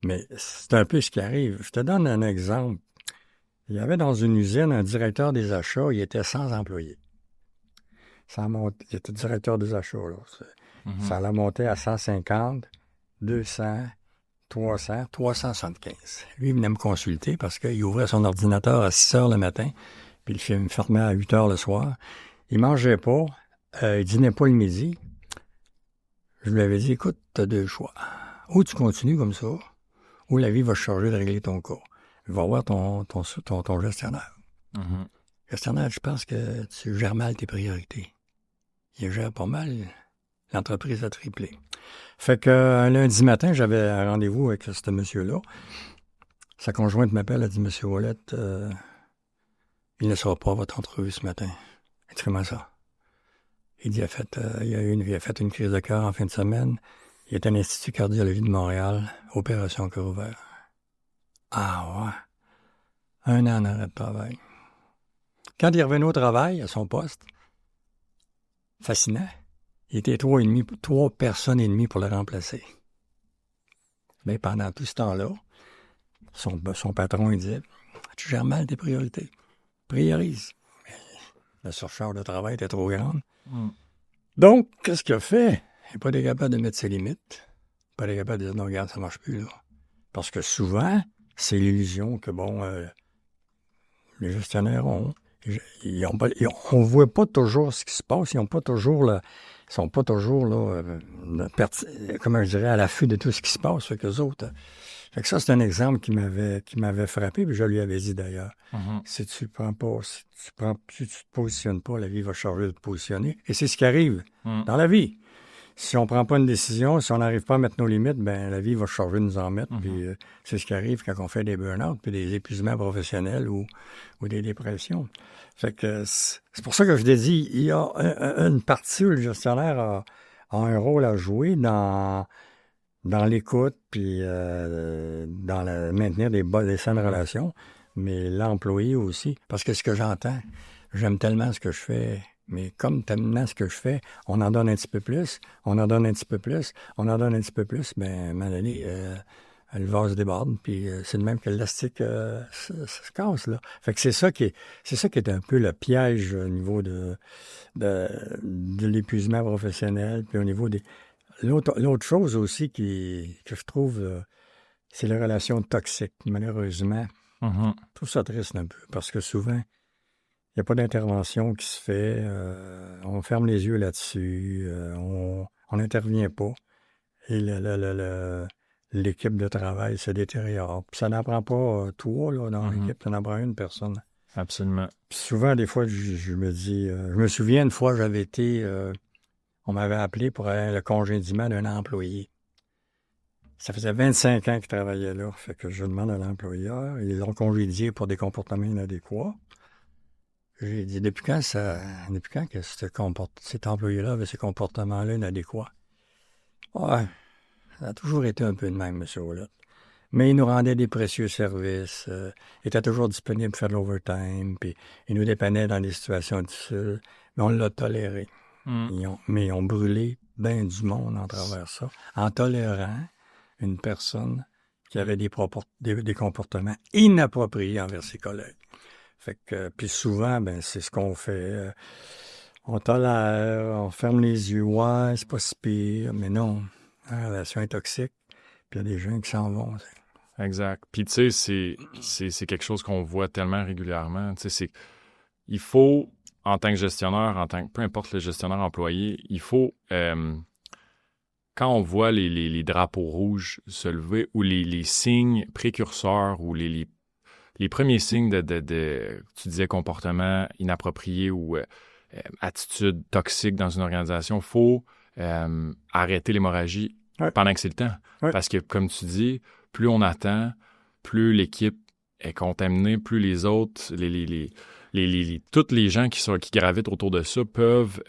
Mais c'est un peu ce qui arrive. Je te donne un exemple. Il y avait dans une usine un directeur des achats, il était 100 employés. Il était directeur des achats, là. Ça allait monter à 150, 200, 300, 375. Lui, il venait me consulter parce qu'il ouvrait son ordinateur à 6 heures le matin, puis il me fermait à 8 heures le soir. Il mangeait pas, il dînait pas le midi. Je lui avais dit, écoute, tu as deux choix. Ou tu continues comme ça, ou la vie va se charger de régler ton cas. Il va voir ton gestionnaire. Gestionnaire, je pense que tu gères mal tes priorités. Il gère pas mal. L'entreprise a triplé. Fait qu'un lundi matin, j'avais un rendez-vous avec ce monsieur-là. Sa conjointe m'appelle, elle dit, Monsieur Ouellette, il ne sera pas à votre entrevue ce matin. Elle dit, comment ça? Il dit, il a fait une crise de cœur en fin de semaine. Il est à l'Institut cardiologie de Montréal, opération cœur ouvert. Ah ouais. 1 an en arrêt de travail. Quand il est revenu au travail, à son poste, fascinant, il était 3 personnes et demie pour le remplacer. Mais pendant tout ce temps-là, son patron, il disait, « Tu gères mal tes priorités. Priorise. » La surcharge de travail était trop grande. Donc, qu'est-ce qu'il a fait? Il n'est pas été capable de mettre ses limites. Pas été capable de dire, non, regarde, ça ne marche plus, là. Parce que souvent, c'est l'illusion que, les gestionnaires ont. On ne voit pas toujours ce qui se passe. Ils sont pas toujours là, comment je dirais, à l'affût de tout ce qui se passe. Fait qu'eux autres. Fait que ça, c'est un exemple qui m'avait frappé, puis je lui avais dit d'ailleurs. Si tu te positionnes pas, la vie va changer de te positionner. Et c'est ce qui arrive dans la vie. Si on prend pas une décision, si on n'arrive pas à mettre nos limites, ben la vie va changer de nous en mettre. Puis c'est ce qui arrive quand on fait des burn-out, puis des épuisements professionnels ou des dépressions. Fait que c'est pour ça que je l'ai dit, il y a une partie où le gestionnaire a un rôle à jouer dans l'écoute, puis dans le maintenir des saines relations, mais l'employé aussi. Parce que ce que j'entends, j'aime tellement ce que je fais, mais comme tellement ce que je fais, on en donne un petit peu plus, on en donne un petit peu plus, on en donne un petit peu plus, ben à un moment donné, le vase déborde, puis c'est de même que l'élastique se casse, là. Fait que c'est ça qui est un peu le piège au niveau de l'épuisement professionnel, puis au niveau des... L'autre chose aussi que je trouve, c'est les relations toxiques, malheureusement. Je trouve ça triste un peu, parce que souvent, il n'y a pas d'intervention qui se fait. On ferme les yeux là-dessus. On n'intervient pas. Et l'équipe de travail se détériore. Puis ça n'apprend pas 3 là, dans l'équipe, ça n'apprend une personne. Absolument. Puis souvent, des fois, je me dis... je me souviens, une fois, j'avais été... on m'avait appelé pour le congédiement d'un employé. Ça faisait 25 ans qu'il travaillait là. Fait que je demande à l'employeur. Ils l'ont congédié pour des comportements inadéquats. J'ai dit, depuis quand que cet employé-là avait ces comportements-là inadéquats? Ouais, ça a toujours été un peu de même, monsieur Ouellette. Mais il nous rendait des précieux services, il était toujours disponible pour faire de l'overtime, puis il nous dépannait dans des situations difficiles, mais on l'a toléré. Mais ils ont brûlé bien du monde en travers ça, en tolérant une personne qui avait des comportements inappropriés envers ses collègues. Fait que, puis souvent, ben c'est ce qu'on fait. On tolère, on ferme les yeux. Ouais, c'est pas si pire, mais non. La relation est toxique, puis il y a des gens qui s'en vont. T'sais. Exact. Puis tu sais, c'est quelque chose qu'on voit tellement régulièrement. Tu sais, il faut, en tant que gestionnaire, peu importe le gestionnaire employé, il faut, quand on voit les drapeaux rouges se lever, ou les signes précurseurs, ou les premiers signes de tu disais, comportement inapproprié ou attitude toxique dans une organisation, il faut arrêter l'hémorragie pendant que c'est le temps. Parce que, comme tu dis, plus on attend, plus l'équipe est contaminée, plus les autres, toutes les gens qui gravitent autour de ça peuvent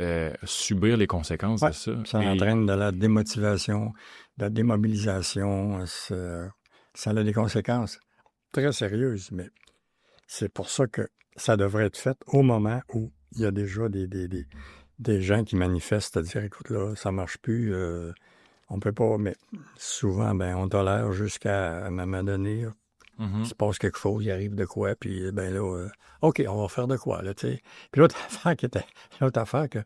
subir les conséquences de ça. Ça entraîne de la démotivation, de la démobilisation. Ça a des conséquences très sérieuses, mais c'est pour ça que ça devrait être fait au moment où il y a déjà des gens qui manifestent, c'est-à-dire, écoute, là, ça marche plus, on peut pas, mais souvent, ben, on tolère jusqu'à un moment donné, il se passe quelque chose, il arrive de quoi, puis ben là, OK, on va faire de quoi, là, tu sais. Puis l'autre affaire que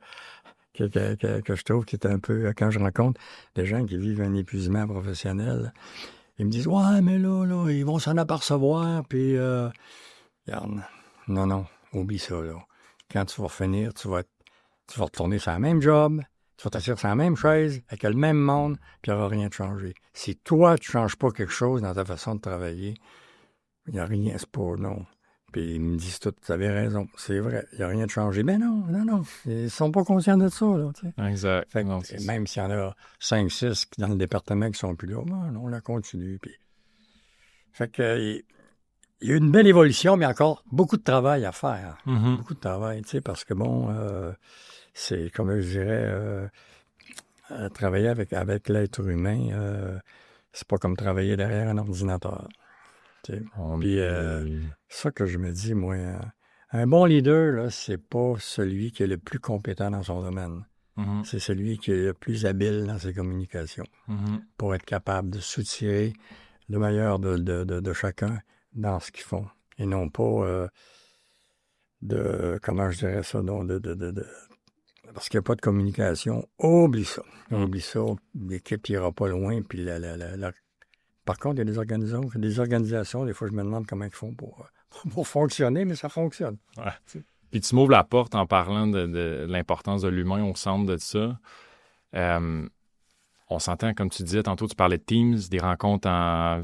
je trouve qui est un peu, quand je rencontre des gens qui vivent un épuisement professionnel, ils me disent, ouais, mais là, ils vont s'en apercevoir, puis, regarde, non, oublie ça, là. Quand tu vas finir, tu vas retourner sur la même job, tu vas t'asseoir sur la même chaise, avec le même monde, puis il n'y aura rien de changé. Si toi, tu ne changes pas quelque chose dans ta façon de travailler, il n'y a rien, c'est pas, non. Puis ils me disent tout, tu avais raison, c'est vrai, il n'y a rien de changé. Mais non, ils ne sont pas conscients de ça, là, tu sais. Exact. Fait que, même s'il y en a 5, 6 dans le département qui ne sont plus là, ben, on la continue, puis... Fait que... Il y a eu une belle évolution, mais encore beaucoup de travail à faire. Beaucoup de travail, tu sais, parce que c'est, comme je dirais, travailler avec l'être humain, c'est pas comme travailler derrière un ordinateur. Tu sais. Puis, ça que je me dis, moi, à Un bon leader, là, c'est pas celui qui est le plus compétent dans son domaine. Mhm. C'est celui qui est le plus habile dans ses communications Mhm. pour être capable de soutirer le meilleur de chacun dans ce qu'ils font. Et non pas comment je dirais ça, non, parce qu'il n'y a pas de communication. Oublie ça. Oublie ça. L'équipe n'ira pas loin. Puis Par contre, il y a des organisations, des fois, je me demande comment ils font pour fonctionner, mais ça fonctionne. Ouais. Puis tu m'ouvres la porte en parlant de l'importance de l'humain au centre de ça. On s'entend, comme tu disais, tantôt tu parlais de Teams, des rencontres en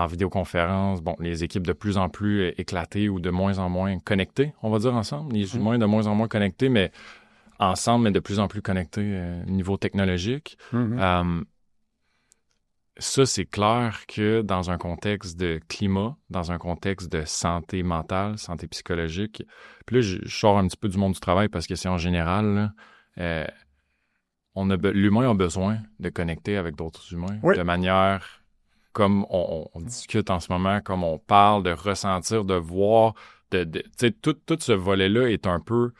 vidéoconférence. Bon, les équipes de plus en plus éclatées ou de moins en moins connectées, on va dire ensemble. Les humains de moins en moins connectés, mais ensemble, mais de plus en plus connectés au niveau technologique. Ça, c'est clair que dans un contexte de climat, dans un contexte de santé mentale, santé psychologique, puis là, je sors un petit peu du monde du travail parce que c'est en général, là, l'humain a besoin de connecter avec d'autres humains de manière comme on discute en ce moment, comme on parle, de ressentir, de voir, tu sais, tout ce volet-là est un peu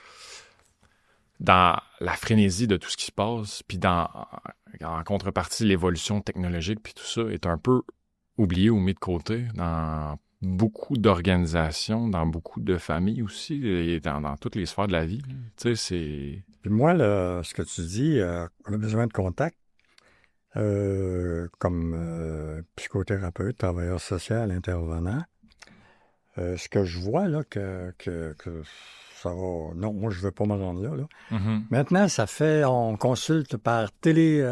dans la frénésie de tout ce qui se passe, puis en contrepartie, l'évolution technologique, puis tout ça est un peu oublié ou mis de côté dans beaucoup d'organisations, dans beaucoup de familles aussi, et dans toutes les sphères de la vie. Tu sais, c'est... Puis moi, là, ce que tu dis, on a besoin de contact. Comme psychothérapeute, travailleur social, intervenant. Ce que je vois, là, que ça va... Non, moi, je ne veux pas me rendre là. Mm-hmm. Maintenant, on consulte par télé,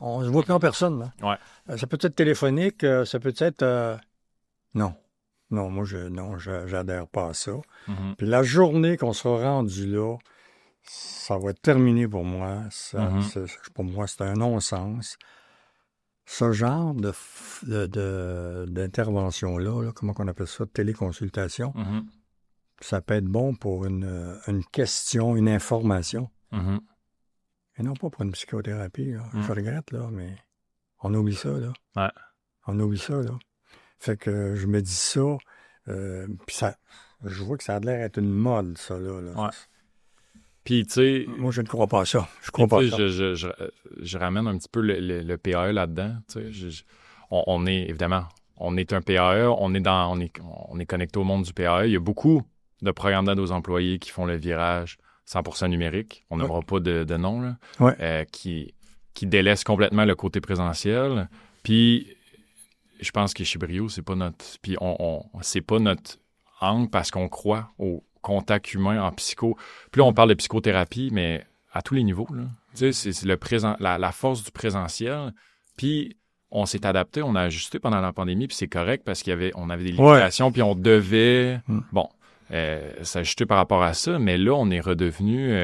on ne se voit plus en personne. Là. Ouais. Ça peut être téléphonique, ça peut être... Non, moi, j'adhère pas à ça. Mm-hmm. Puis la journée qu'on sera rendu là, ça va être terminé pour moi. Pour moi, c'est un non-sens. Ce genre d'intervention-là, là, comment on appelle ça, téléconsultation, ça peut être bon pour une question, une information. Et non pas pour une psychothérapie. Là. Je regrette, là, mais on oublie ça. Là. Ouais. On oublie ça. Là. Fait que je me dis ça, puis je vois que ça a l'air d'être une mode, ça. Là. Ouais. Puis, tu sais... Moi, je ne crois pas à ça. Je crois pas à ça. Je ramène un petit peu le PAE là-dedans. Tu sais, on est, évidemment, on est un PAE, on est connecté au monde du PAE. Il y a beaucoup de programmes d'aide aux employés qui font le virage 100% numérique. On n'aura pas de nom, là. Qui délaisse complètement le côté présentiel. Puis, je pense que chez Brio, c'est pas notre... Puis, c'est pas notre angle parce qu'on croit au contact humain en psycho. Puis là, on parle de psychothérapie, mais à tous les niveaux. Là. Tu sais, c'est la force du présentiel. Puis, on s'est adapté, on a ajusté pendant la pandémie, puis c'est correct parce on avait des limitations, puis on devait, s'ajuster par rapport à ça. Mais là, on est redevenu...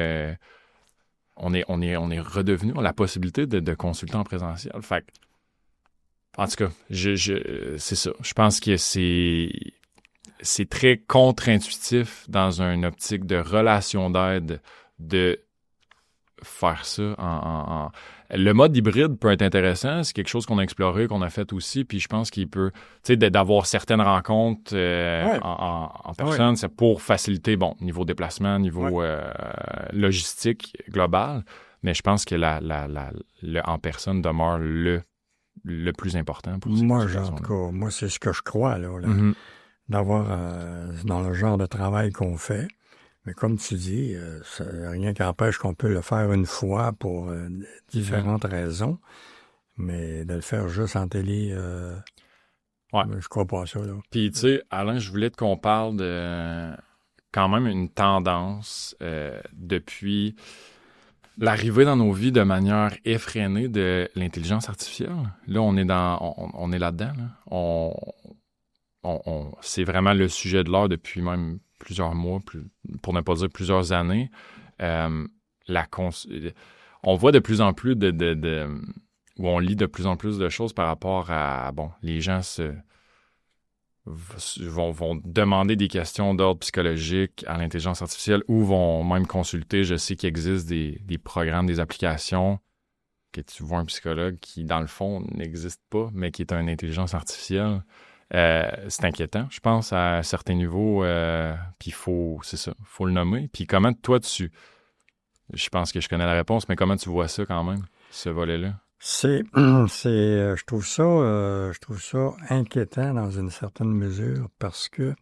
on est redevenu à la possibilité de consulter en présentiel. Fait que, en tout cas, c'est ça. Je pense que c'est très contre-intuitif dans une optique de relation d'aide de faire ça Le mode hybride peut être intéressant. C'est quelque chose qu'on a exploré, qu'on a fait aussi. Puis je pense qu'il peut, tu sais, d'avoir certaines rencontres en personne, c'est pour faciliter, niveau déplacement, niveau logistique global. Mais je pense que le en personne demeure le plus important pour ces Moi, situations-là. en tout cas, moi, c'est ce que je crois, là. D'avoir dans le genre de travail qu'on fait. Mais comme tu dis, rien qui empêche qu'on peut le faire une fois pour différentes raisons. Mais de le faire juste en télé, je crois pas à ça. Là. Puis, tu sais, Alain, je voulais qu'on parle de quand même une tendance depuis l'arrivée dans nos vies de manière effrénée de l'intelligence artificielle. Là, on est là-dedans. Là. C'est vraiment le sujet de l'heure depuis même plusieurs mois, pour ne pas dire plusieurs années. On voit de plus en plus ou on lit de plus en plus de choses par rapport à, les gens vont demander des questions d'ordre psychologique à l'intelligence artificielle ou vont même consulter. Je sais qu'il existe des programmes, des applications que tu vois un psychologue qui, dans le fond, n'existe pas, mais qui est une intelligence artificielle. C'est inquiétant, je pense, à certains niveaux. Puis c'est ça, faut le nommer. Puis comment toi, je pense que je connais la réponse, mais comment tu vois ça quand même, ce volet-là? Je trouve ça inquiétant dans une certaine mesure parce que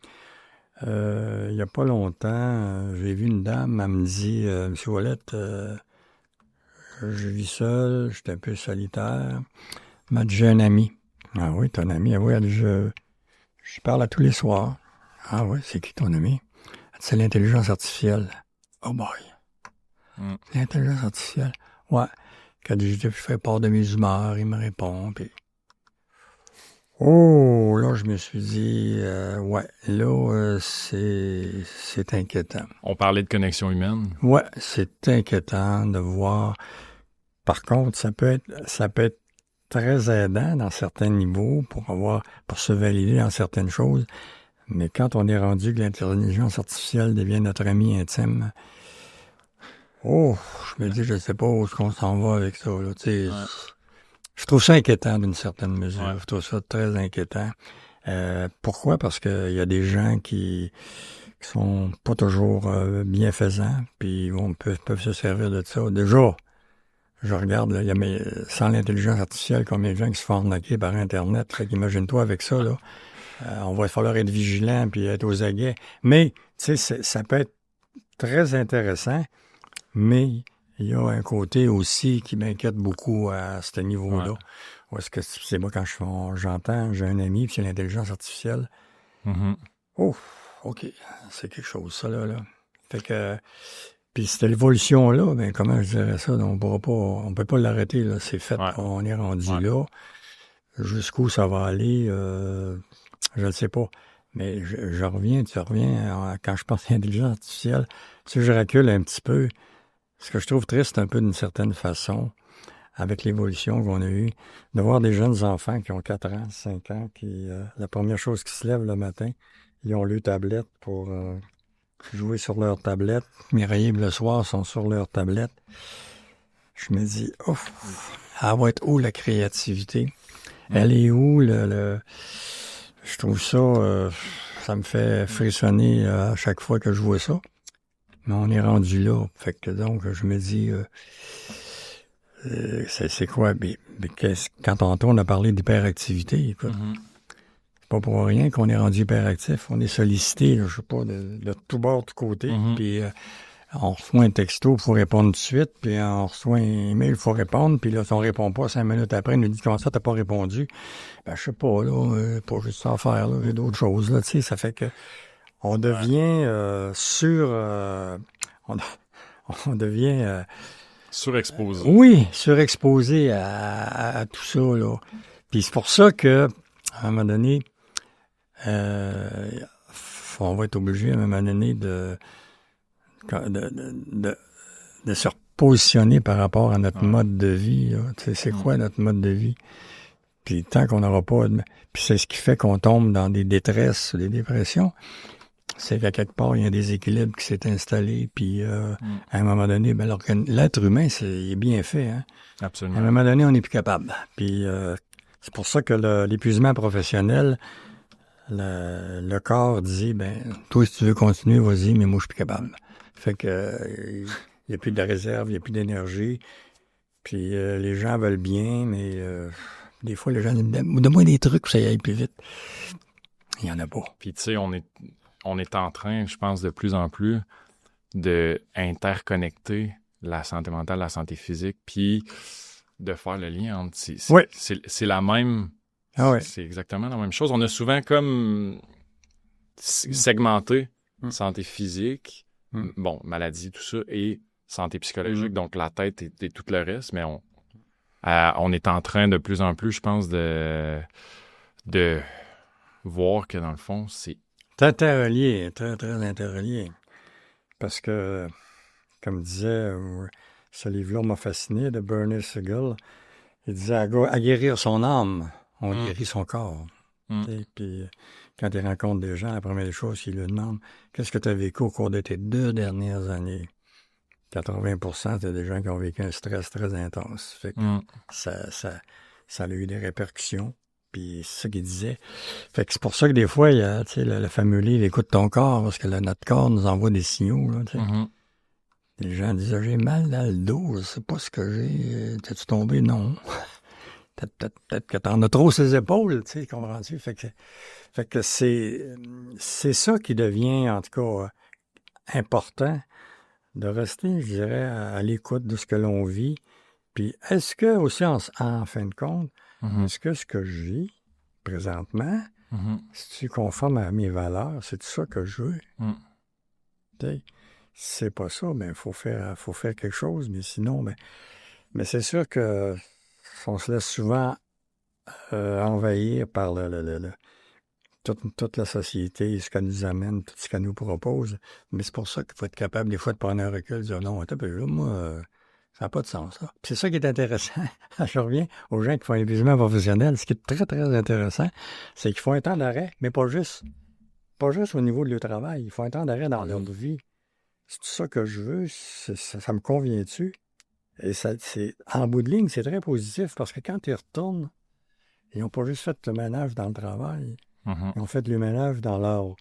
il y a pas longtemps, j'ai vu une dame, elle me dit, Monsieur Ouellette, je vis seul, je suis un peu solitaire. Elle m'a dit, j'ai un ami. Ah oui, ton ami? Ah oui, elle dit, je parle à tous les soirs. Ah oui, c'est qui ton ami? Elle dit, c'est l'intelligence artificielle. Oh boy. L'intelligence artificielle. Ouais. Quand je fais part de mes humeurs, il me répond. Puis... Oh, là, je me suis dit, ouais, là, c'est inquiétant. On parlait de connexion humaine. Ouais, c'est inquiétant de voir. Par contre, ça peut être très aidant dans certains niveaux pour se valider dans certaines choses. Mais quand on est rendu que l'intelligence artificielle devient notre ami intime, oh, je me dis, je sais pas où est-ce qu'on s'en va avec ça, là, tu sais. Ouais. Je trouve ça inquiétant d'une certaine mesure. Ouais. Je trouve ça très inquiétant. Pourquoi? Parce qu'il y a des gens qui sont pas toujours bienfaisants, puis peuvent se servir de ça. Déjà, je regarde, là, sans l'intelligence artificielle, combien de gens qui se font arnaquer par Internet. Fait qu'imagine-toi avec ça, là. On va falloir être vigilant puis être aux aguets. Mais, tu sais, ça peut être très intéressant, mais il y a un côté aussi qui m'inquiète beaucoup à ce niveau-là. Ouais. Ou est-ce que c'est moi quand j'entends, j'ai un ami, puis c'est l'intelligence artificielle. Mm-hmm. Oh, OK, c'est quelque chose, ça, là. Fait que, puis cette évolution-là, ben comment je dirais ça, on peut pas l'arrêter, là. C'est fait, Ouais. on est rendu Ouais. là. Jusqu'où ça va aller, je ne sais pas. Mais tu reviens, quand je pense à l'intelligence artificielle, si je recule un petit peu, ce que je trouve triste un peu d'une certaine façon, avec l'évolution qu'on a eue, de voir des jeunes enfants qui ont 4 ans, 5 ans, qui, la première chose qui se lève le matin, ils ont leur tablette pour jouer sur leur tablette. Mes rêves le soir sont sur leur tablette. Je me dis, ouf, elle va être où la créativité? Elle est où Je trouve ça, ça me fait frissonner à chaque fois que je vois ça. Mais on est rendu là. Fait que donc, je me dis, c'est quoi? Quand tantôt on a parlé d'hyperactivité, écoute, c'est pas pour rien qu'on est rendu hyperactif. On est sollicité, là, je sais pas, de tout bord, de tout côté. Puis on reçoit un texto, il faut répondre tout de suite. Puis on reçoit un email, il faut répondre. Puis là, si on répond pas 5 minutes après, il nous dit comment ça, t'as pas répondu. Ben, je sais pas, là, pas juste ça à faire, là, j'ai d'autres choses, là, tu sais, ça fait que on devient on devient surexposé. Oui, surexposé à tout ça, là. Puis c'est pour ça que, à un moment donné, on va être obligé, à un moment donné, de se repositionner par rapport à notre mode de vie, là. Tu sais, c'est quoi notre mode de vie? Puis tant qu'on n'aura pas... Puis c'est ce qui fait qu'on tombe dans des détresses, des dépressions. C'est qu'à quelque part, il y a un déséquilibre qui s'est installé. Puis à un moment donné, ben, l'être humain, il est bien fait. Hein? Absolument. À un moment donné, on n'est plus capable. Puis c'est pour ça que l'épuisement professionnel, le corps dit, ben toi, si tu veux continuer, vas-y, mais moi, je suis plus capable. Fait que il n'y a plus de réserve, il n'y a plus d'énergie. Puis les gens veulent bien, mais des fois, les gens disent, donne-moi des trucs pour que ça aille plus vite. Il n'y en a pas. Puis tu sais, on est en train, je pense, de plus en plus de interconnecter la santé mentale, la santé physique, puis de faire le lien entre... C'est la même... Ah ouais. C'est exactement la même chose. On a souvent comme segmenté santé physique, bon, maladie, tout ça, et santé psychologique, donc la tête et tout le reste, mais on est en train de plus en plus, je pense, de voir que dans le fond, c'est très interrelié, très, très interrelié. Parce que, comme disait, ce livre-là m'a fasciné, de Bernie Siegel, il disait à guérir son âme, on guérit son corps. Puis quand il rencontre des gens, la première chose qu'il lui demande, qu'est-ce que tu as vécu au cours de tes 2 dernières années? 80%, c'est des gens qui ont vécu un stress très intense. Fait que ça a eu des répercussions. Puis c'est ça qu'il disait. Fait que c'est pour ça que des fois, il y a, tu sais, le fameux livre « Écoute ton corps », parce que notre corps nous envoie des signaux, là, tu sais. Mhm. Les gens disent « J'ai mal dans le dos, je sais pas ce que j'ai. T'es-tu tombé? » Non. Peut-être que t'en as trop ses épaules, tu sais, comprends-tu? Fait que c'est ça qui devient, en tout cas, important, de rester, je dirais, à l'écoute de ce que l'on vit. Puis est-ce que, aussi, en fin de compte, Mhm. est-ce que ce que je vis présentement, Mhm. c'est-tu conforme à mes valeurs? C'est ça que je veux? Mhm. Tu sais, si c'est pas ça, ben faut faire quelque chose, mais sinon, mais c'est sûr que on se laisse souvent envahir par toute la société, ce qu'elle nous amène, tout ce qu'elle nous propose. Mais c'est pour ça qu'il faut être capable, des fois, de prendre un recul, de dire non, attends, là, moi, ça n'a pas de sens, là. Puis c'est ça qui est intéressant. Je reviens aux gens qui font un épuisement professionnel. Ce qui est très, très intéressant, c'est qu'ils font un temps d'arrêt, mais pas juste au niveau de leur travail. Ils font un temps d'arrêt dans leur vie. C'est ça que je veux, ça me convient-tu? Et en bout de ligne, c'est très positif parce que quand ils retournent, ils n'ont pas juste fait le ménage dans le travail. Mhm. Ils ont fait le ménage dans leurs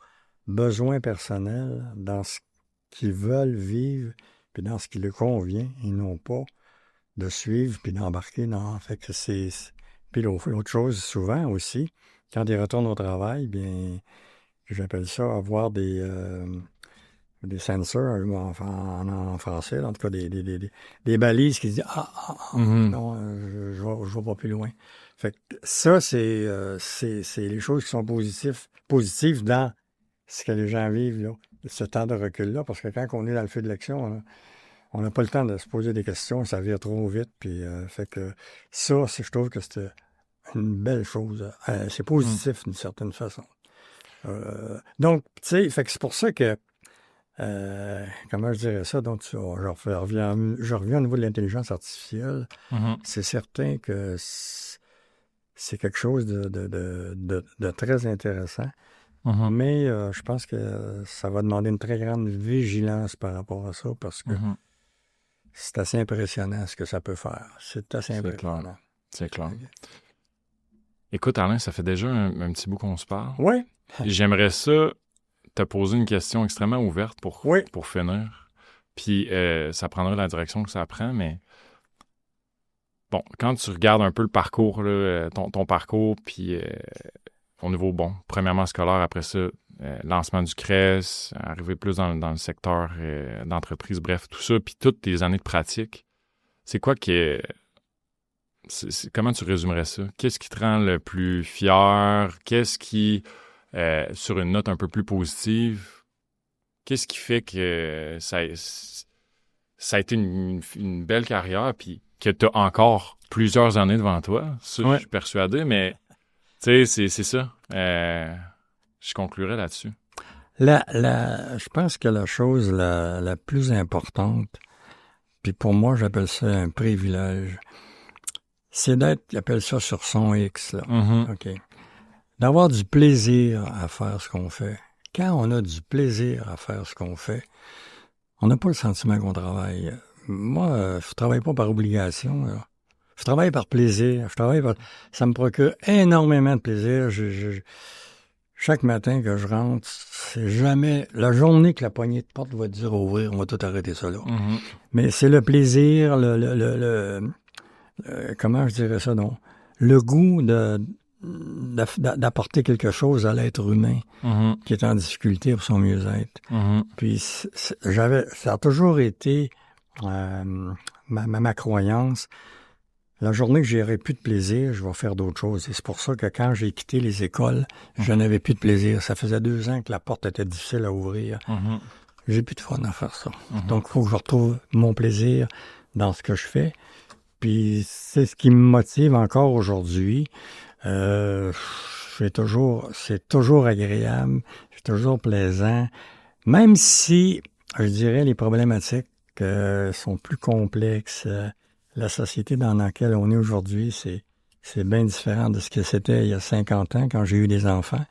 besoins personnels, dans ce qu'ils veulent vivre, puis dans ce qui leur convient. Ils n'ont pas de suivre puis d'embarquer dans... Fait que Puis l'autre chose, souvent aussi, quand ils retournent au travail, bien, j'appelle ça avoir des sensors en français, en tout cas des balises qui disent Mhm. non, je vais pas plus loin. Fait que ça, c'est les choses qui sont positives dans ce que les gens vivent, là, ce temps de recul-là, parce que quand on est dans le feu de l'action, on n'a pas le temps de se poser des questions, ça vire trop vite, puis fait que ça, je trouve que c'est une belle chose. C'est positif d'une certaine façon. Donc, tu sais, fait que c'est pour ça que comment je dirais ça? Donc, je reviens au niveau de l'intelligence artificielle. Mhm. C'est certain que c'est quelque chose de très intéressant, Mhm. mais je pense que ça va demander une très grande vigilance par rapport à ça parce que Mhm. c'est assez impressionnant ce que ça peut faire. C'est assez C'est impressionnant. clair. C'est clair. Écoute, Alain, ça fait déjà un petit bout qu'on se parle. Oui, J'aimerais ça te poser une question extrêmement ouverte oui. pour finir. Puis ça prendra la direction que ça prend, mais bon, quand tu regardes un peu le parcours, là, ton parcours, puis au niveau, bon, premièrement scolaire, après ça, lancement du CRES, arriver plus dans le secteur d'entreprise, bref, tout ça, puis toutes tes années de pratique, c'est quoi qui est... comment tu résumerais ça? Qu'est-ce qui te rend le plus fier? Qu'est-ce qui, sur une note un peu plus positive, qu'est-ce qui fait que ça a été une belle carrière, puis que tu as encore plusieurs années devant toi? Ça, Ouais. je suis persuadé, mais tu sais, c'est ça. Je conclurai là-dessus. Je pense que la chose la plus importante, puis pour moi, j'appelle ça un privilège, c'est d'être, j'appelle ça sur son X, là. Mhm. OK. D'avoir du plaisir à faire ce qu'on fait. Quand on a du plaisir à faire ce qu'on fait, on n'a pas le sentiment qu'on travaille. Moi, je travaille pas par obligation, là. Je travaille par plaisir. Ça me procure énormément de plaisir. Chaque matin que je rentre, c'est jamais la journée que la poignée de porte va dire ouvrir, on va tout arrêter ça là. Mhm. Mais c'est le plaisir, comment je dirais ça, non? Le goût d'apporter quelque chose à l'être humain Mhm. qui est en difficulté pour son mieux-être. Mhm. Puis ça a toujours été ma croyance. La journée que j'aurai plus de plaisir, je vais faire d'autres choses. Et c'est pour ça que quand j'ai quitté les écoles, je n'avais plus de plaisir. Ça faisait 2 ans que la porte était difficile à ouvrir. Mhm. J'ai plus de fun à faire ça. Mhm. Donc, il faut que je retrouve mon plaisir dans ce que je fais. Puis, c'est ce qui me motive encore aujourd'hui. C'est toujours agréable, c'est toujours plaisant. Même si, je dirais, les problématiques sont plus complexes, la société dans laquelle on est aujourd'hui, c'est bien différent de ce que c'était il y a 50 ans quand j'ai eu des enfants.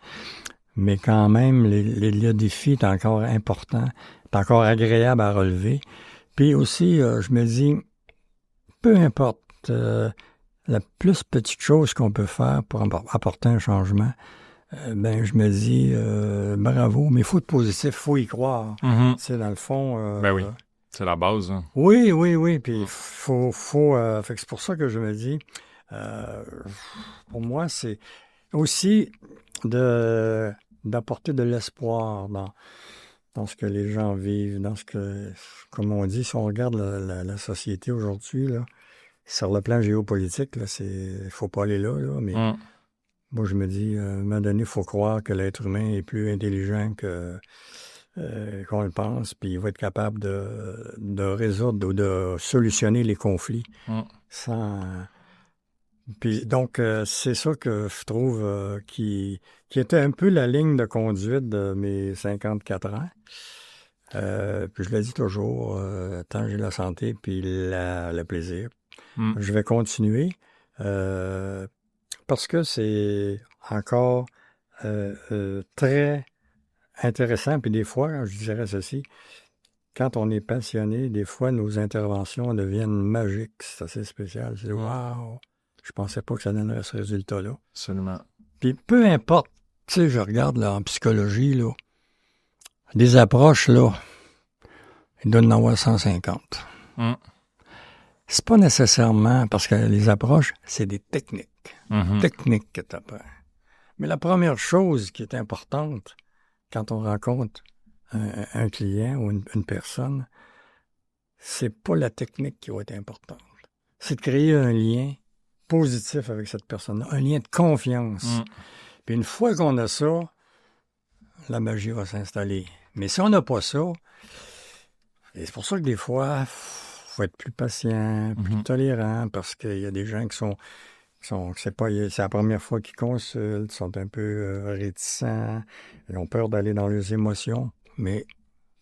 Mais quand même, le défi est encore important, est encore agréable à relever. Puis aussi, je me dis, peu importe la plus petite chose qu'on peut faire pour apporter un changement, je me dis bravo, mais il faut être positif, il faut y croire. C'est dans le fond... Ben oui, c'est la base. Hein. Oui, puis faut fait que c'est pour ça que je me dis, pour moi, c'est aussi d'apporter de l'espoir dans ce que les gens vivent, dans ce que, comme on dit, si on regarde la société aujourd'hui, là, sur le plan géopolitique, là, faut pas aller là, mais moi, je me dis, à un moment donné, il faut croire que l'être humain est plus intelligent qu'on le pense, puis il va être capable de résoudre ou de solutionner les conflits sans... Puis donc, c'est ça que je trouve qui était un peu la ligne de conduite de mes 54 ans. Puis je le dis toujours, tant que j'ai la santé puis le plaisir, je vais continuer parce que c'est encore très intéressant. Puis des fois, je dirais ceci, quand on est passionné, des fois, nos interventions deviennent magiques. C'est assez spécial. C'est wow! Je pensais pas que ça donnerait ce résultat-là. Absolument. Puis peu importe, tu sais, je regarde là, en psychologie, là, des approches, là, ils donnent en avoir 150. C'est pas nécessairement, parce que les approches, c'est des techniques. Techniques que tu apprends. Mais la première chose qui est importante quand on rencontre un client ou une personne, c'est pas la technique qui va être importante. C'est de créer un lien positif avec cette personne-là, un lien de confiance. Puis une fois qu'on a ça, la magie va s'installer. Mais si on n'a pas ça, et c'est pour ça que des fois, faut être plus patient, plus tolérant, parce qu'il y a des gens qui sont c'est la première fois qu'ils consultent, sont un peu réticents, ils ont peur d'aller dans leurs émotions. Mais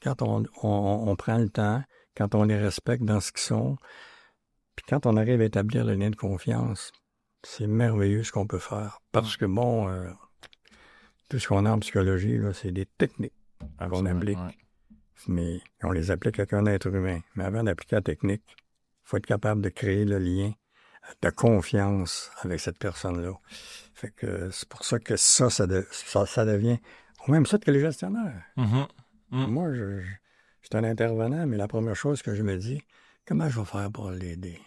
quand on prend le temps, quand on les respecte dans ce qu'ils sont, puis quand on arrive à établir le lien de confiance, c'est merveilleux ce qu'on peut faire. Parce que tout ce qu'on a en psychologie, là, c'est des techniques qu'on applique. Mais on les applique avec un être humain. Mais avant d'appliquer la technique, il faut être capable de créer le lien de confiance avec cette personne-là. Fait que c'est pour ça que ça devient au même titre que les gestionnaires. Moi, je suis un intervenant, mais la première chose que je me dis, comment je vais faire pour l'aider?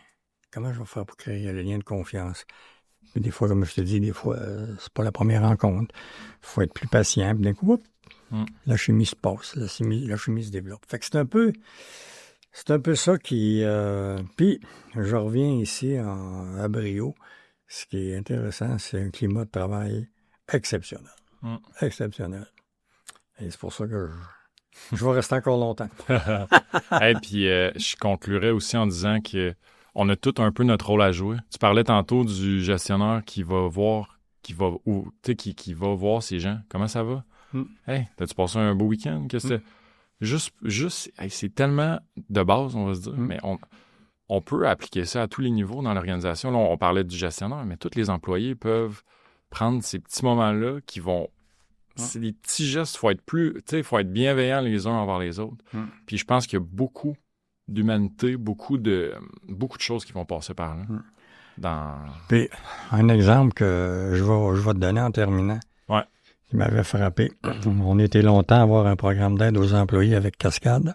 Comment je vais faire pour créer le lien de confiance? Puis des fois, comme je te dis, c'est pas la première rencontre. Il faut être plus patient. Puis d'un coup, la chimie se passe, la chimie se développe. Fait que c'est un peu ça qui... Puis, je reviens ici à Brio. Ce qui est intéressant, c'est un climat de travail exceptionnel. Exceptionnel. Et c'est pour ça que je vais rester encore longtemps. Et puis, je conclurai aussi en disant que on a tout un peu notre rôle à jouer. Tu parlais tantôt du gestionnaire qui va voir ces gens. Comment ça va? Hey, t'as-tu passé un beau week-end? Qu'est-ce que Juste, c'est tellement de base, on va se dire, mais on peut appliquer ça à tous les niveaux dans l'organisation. Là, on parlait du gestionnaire, mais tous les employés peuvent prendre ces petits moments-là qui vont... C'est des petits gestes, faut être bienveillant les uns envers les autres. Puis je pense qu'il y a beaucoup d'humanité, beaucoup de choses qui vont passer par là. Puis, un exemple que je vais te donner en terminant, qui m'avait frappé. On était longtemps à avoir un programme d'aide aux employés avec Cascade.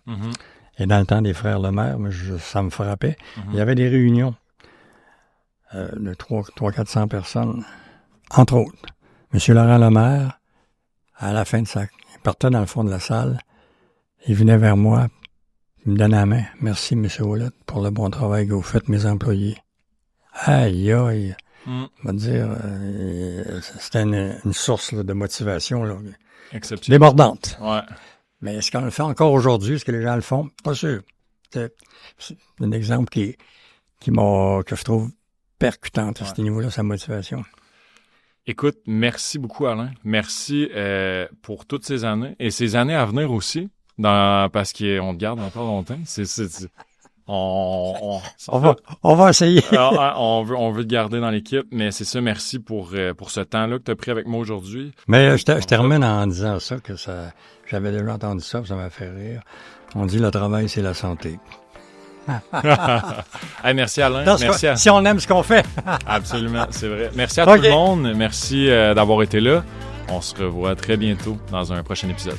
Et dans le temps des frères Lemaire, ça me frappait. Il y avait des réunions de 300-400 personnes. Entre autres, M. Laurent Lemaire, à la fin de il partait dans le fond de la salle. Il venait vers moi, il me donnait la main. Merci, M. Ouellette, pour le bon travail que vous faites, mes employés. Aïe, aïe. On va dire, c'était une source là, de motivation là, débordante. Mais est-ce qu'on le fait encore aujourd'hui? Est-ce que les gens le font? Pas sûr. C'est un exemple que je trouve percutant à ce niveau-là, sa motivation. Écoute, merci beaucoup, Alain. Merci pour toutes ces années et ces années à venir aussi, parce qu'on te garde encore longtemps. On va essayer. on veut te garder dans l'équipe, mais c'est ça, merci pour ce temps-là que tu as pris avec moi aujourd'hui. Mais je termine en disant ça, j'avais déjà entendu ça, ça m'a fait rire. On dit le travail, c'est la santé. Hey, merci Alain. Merci Si on aime ce qu'on fait. Absolument, c'est vrai. Merci à tout le monde. Merci d'avoir été là. On se revoit très bientôt dans un prochain épisode.